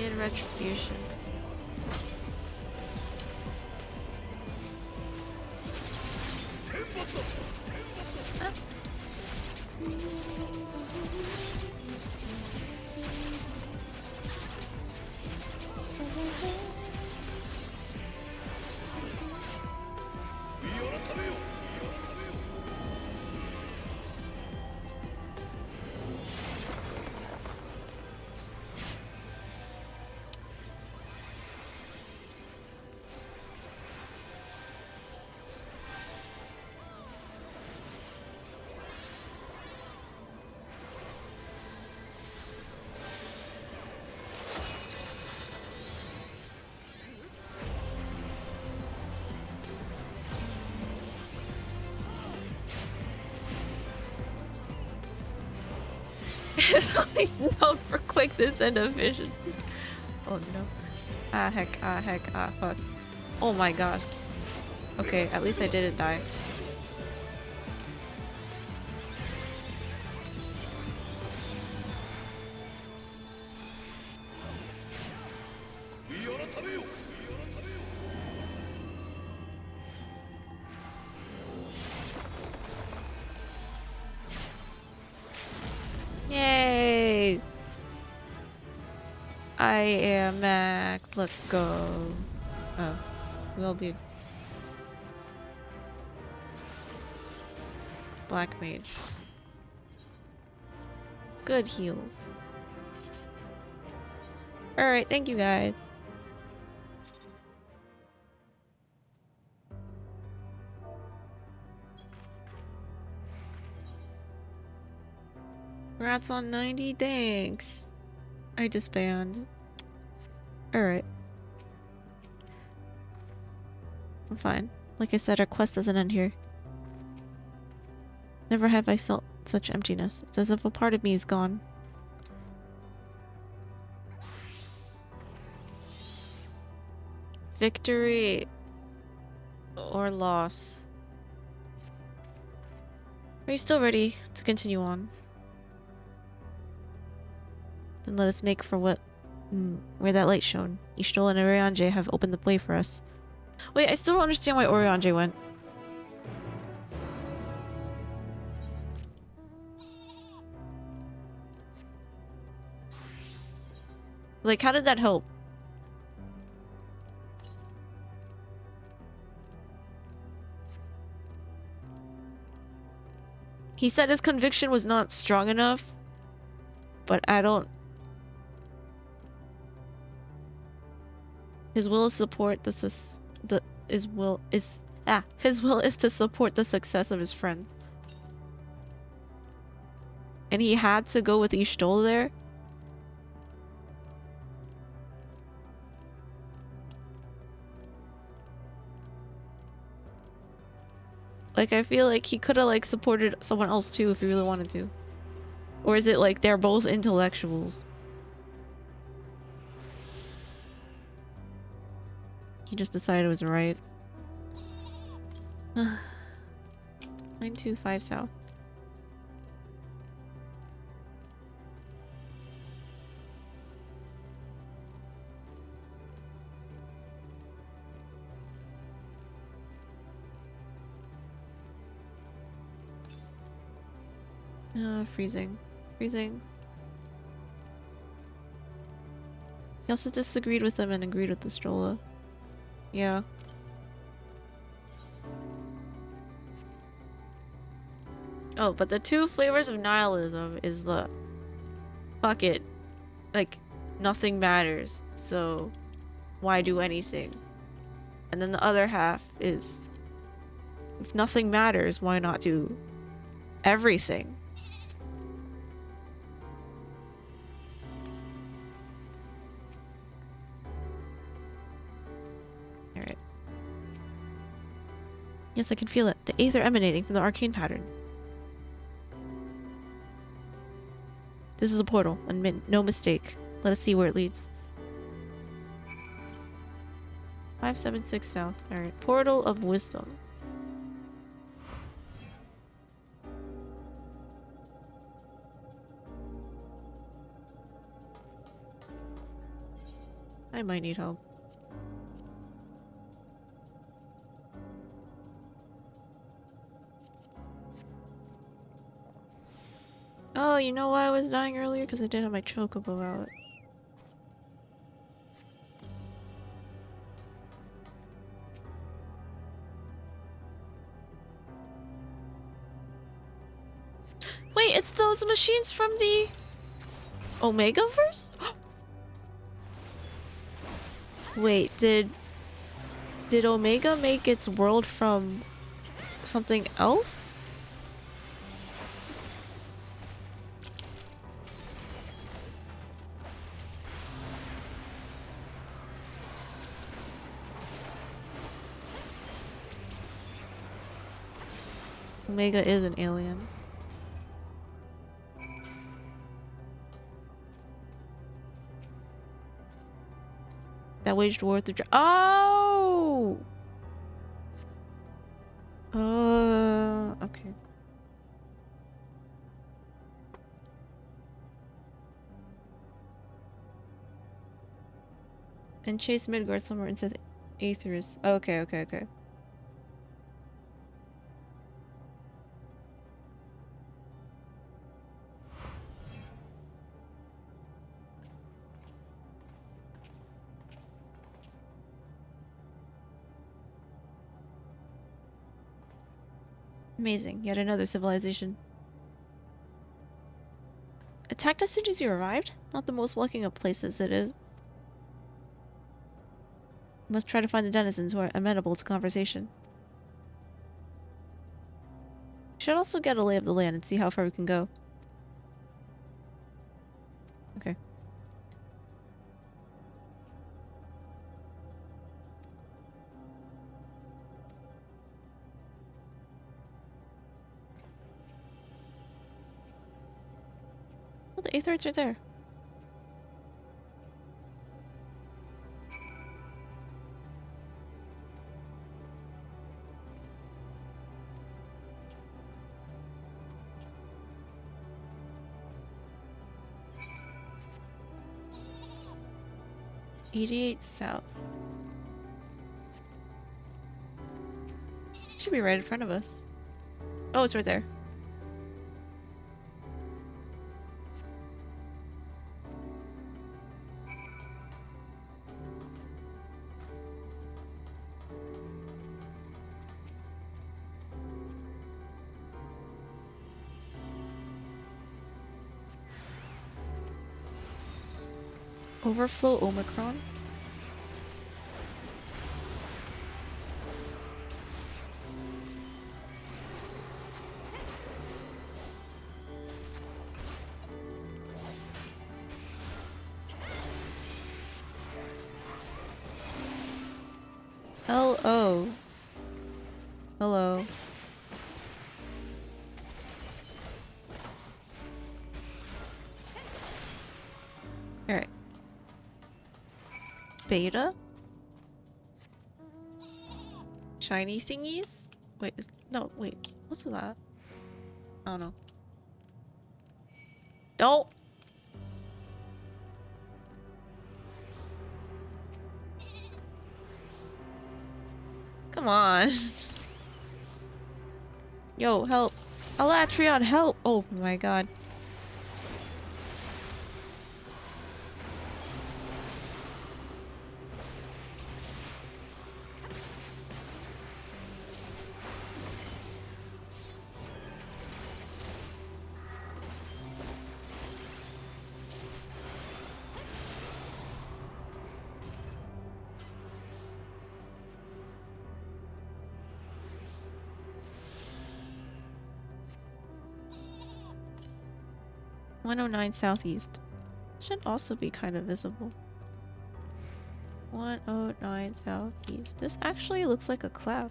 Indian retribution. He's known for quickness and efficiency. Oh no. Ah heck, fuck. Oh my god. Okay, at least I didn't die. I am Max. Let's go. Oh, we'll be Black Mage. Good heals. Alright, thank you guys. Rats on 90, thanks. I disband. Alright. I'm fine. Like I said, our quest doesn't end here. Never have I felt such emptiness. It's as if a part of me is gone. Victory or loss. Are you still ready to continue on? Then let us make for where that light shone. Ishtal and Oriange have opened the way for us. Wait, I still don't understand why Oriange went. Like, how did that help? He said his conviction was not strong enough, but I don't... His will is support his will is to support the success of his friends. And he had to go with Ishtol there? Like, I feel like he could have, like, supported someone else too if he really wanted to. Or is it like they're both intellectuals? He just decided it was right. 925 south. Freezing. Freezing. He also disagreed with them and agreed with the stroller. Yeah. Oh, but the two flavors of nihilism is the... Fuck it. Like, nothing matters, so why do anything? And then the other half is... If nothing matters, why not do everything? Alright. Yes, I can feel it. The aether emanating from the arcane pattern. This is a portal, and no mistake. Let us see where it leads. 576 south. Alright. Portal of Wisdom. I might need help. Oh, you know why I was dying earlier? Because I didn't have my chocobo out. Wait, it's those machines from the Omegaverse? Wait, did Omega make its world from something else? Omega is an alien. That waged war through... Oh! Okay. And chase Midgard somewhere into the Aethers. Okay, okay, okay. Amazing. Yet another civilization. Attacked as soon as you arrived? Not the most welcoming of places, it is. You must try to find the denizens who are amenable to conversation. We should also get a lay of the land and see how far we can go. Okay. Oh, the Aetherites are there. '88 South. Should be right in front of us. Oh, it's right there. Overflow Omicron? L-O. Hello. Alright. Beta? Shiny thingies? Wait, no, wait. What's that? I don't know. Don't! Come on. Yo, help. Alatrion, help! Oh my god. .109 southeast. Should also be kind of visible. 109 southeast. This actually looks like a cloud.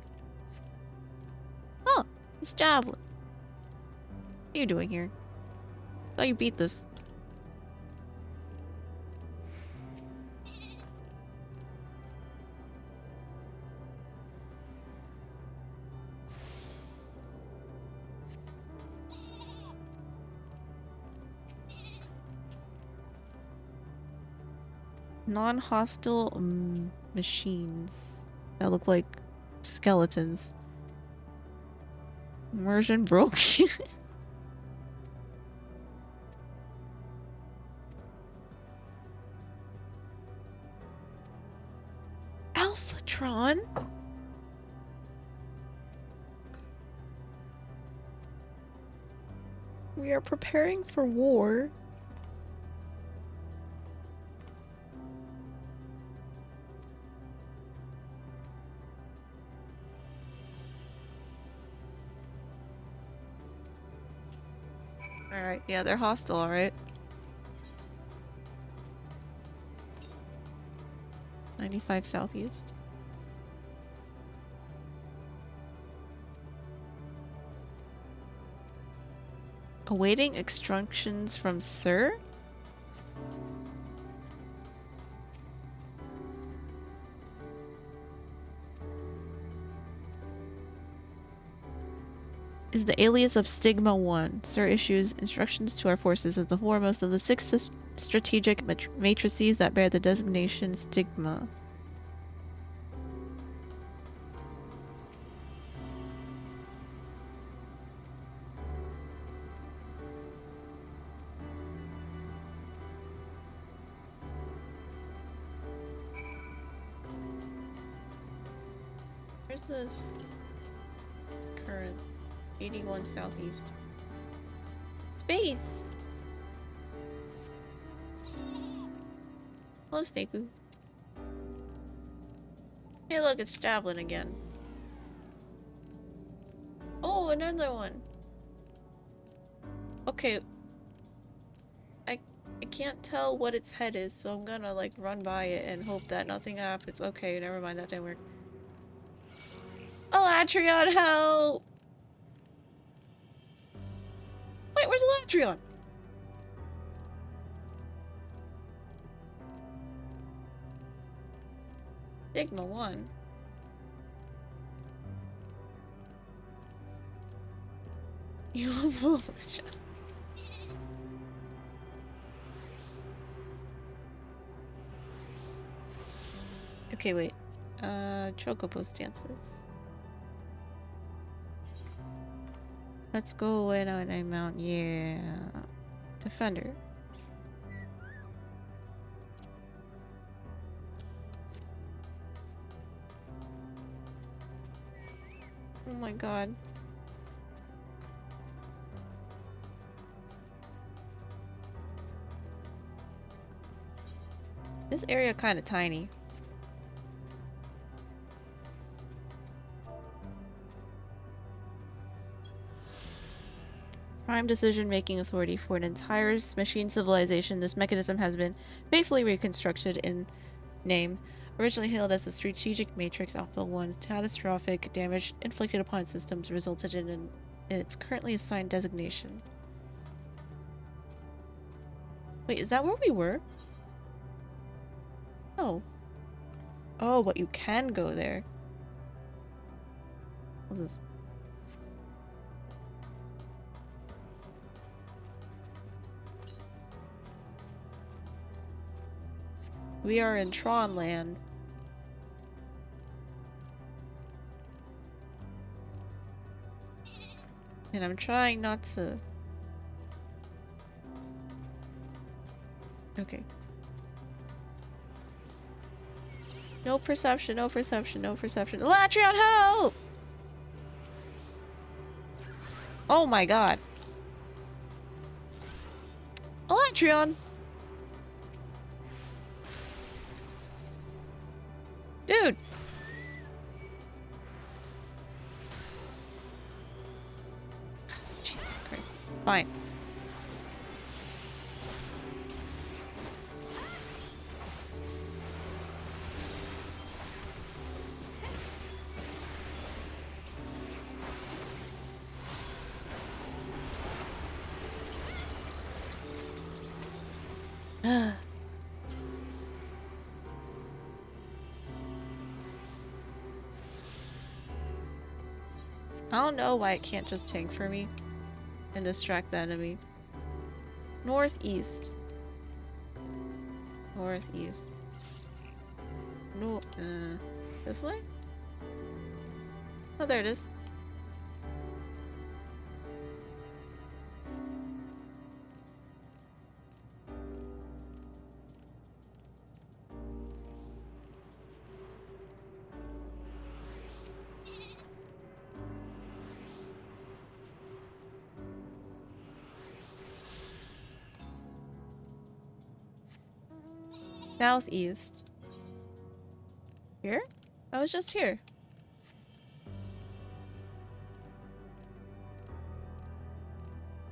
Oh, it's Javelin. What are you doing here? I thought you beat this. Non-hostile machines that look like skeletons. Immersion broke. Alphatron? We are preparing for war. Alright, yeah, they're hostile, alright. 95 southeast. Awaiting instructions from Sir? Is the alias of Stigma 1. Sir issues instructions to our forces as the foremost of the 6 strategic matrices that bear the designation Stigma. Where's this current 81 southeast. Space! Hello, Snaku. Hey, look, it's Javelin again. Oh, another one. Okay. I can't tell what its head is, so I'm gonna like run by it and hope that nothing happens. Okay, never mind, that didn't work. Elatrion, help! Wait, where's Elatrion? Sigma 1. You move. Okay, wait. Chocobo stances. Let's go in on a mount. Yeah. Defender. Oh my god. This area kind of tiny. Prime decision-making authority for an entire machine civilization. This mechanism has been faithfully reconstructed in name. Originally hailed as the Strategic Matrix Alpha 1, catastrophic damage inflicted upon its systems resulted in its currently assigned designation. Wait, is that where we were? Oh. Oh, but you can go there. What's this? We are in Tron land. And I'm trying not to... Okay. No perception, no perception, no perception. Elatrion, help! Oh my god. Elatrion! Dude! Jesus Christ. Fine. I don't know why it can't just tank for me and distract the enemy. Northeast. Northeast. No, this way? Oh, there it is. Southeast. Here? I was just here.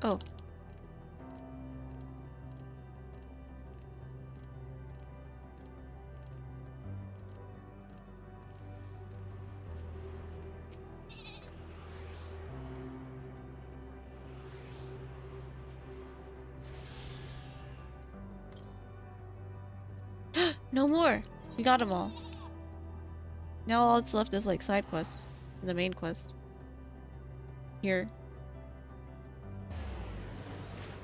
Oh. No more! We got them all. Now all that's left is like side quests. The main quest. Here.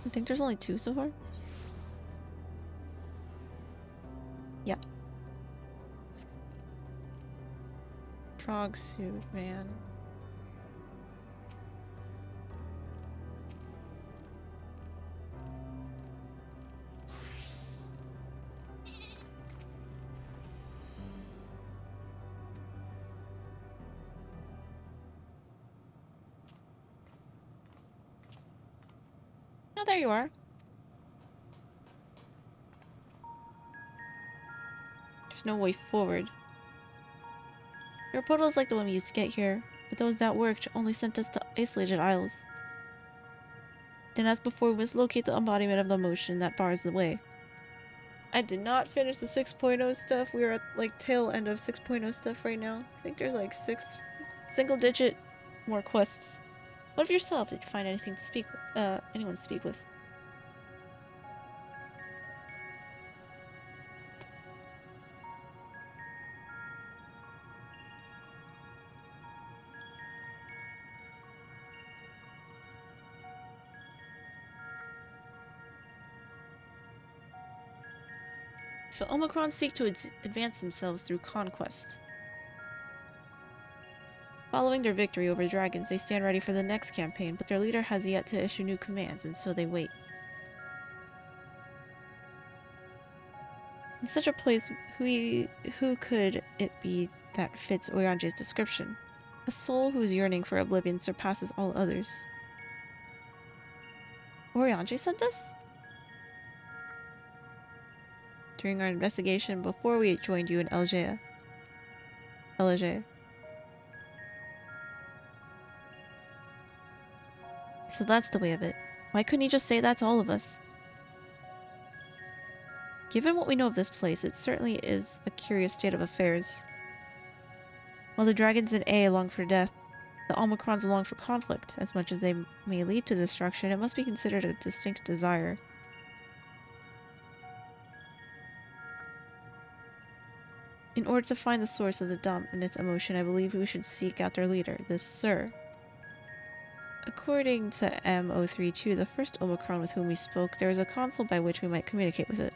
I think there's only 2 so far. Yeah. Frog suit, man. Oh, there you are. There's no way forward. There are portals like the one we used to get here, but those that worked only sent us to isolated isles. Then as before, we must locate the embodiment of the motion that bars the way. I did not finish the 6.0 stuff. We are at like tail end of 6.0 stuff right now. I think there's like 6 single digit more quests. What of yourself? Did you find anything to speak with, anyone to speak with? So Omicron seek to advance themselves through conquest. Following their victory over dragons, they stand ready for the next campaign, but their leader has yet to issue new commands, and so they wait. In such a place, who could it be that fits Oyanje's description? A soul whose yearning for oblivion surpasses all others. Oryanje sent this? During our investigation before we joined you in Elgea. So that's the way of it. Why couldn't he just say that to all of us? Given what we know of this place, it certainly is a curious state of affairs. While the dragons in A long for death, the Omicrons long for conflict. As much as they may lead to destruction, it must be considered a distinct desire. In order to find the source of the dominant emotion, I believe we should seek out their leader, this Sir. According to M032, the first Omicron with whom we spoke, there was a console by which we might communicate with it.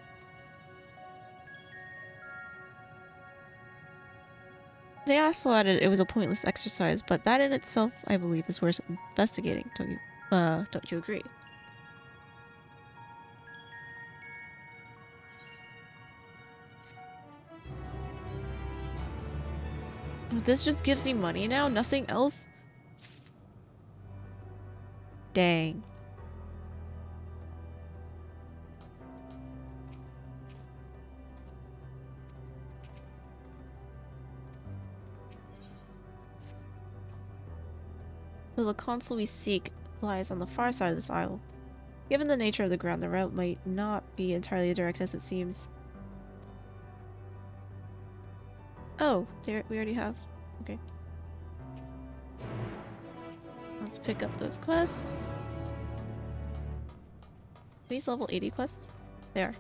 They also added it was a pointless exercise, but that in itself, I believe, is worth investigating. Don't you agree? This just gives me money now? Nothing else? Dang. So the console we seek lies on the far side of this isle. Given the nature of the ground, the route might not be entirely direct as it seems. Oh, there we already have. Okay. Let's pick up those quests. These level 80 quests? They are.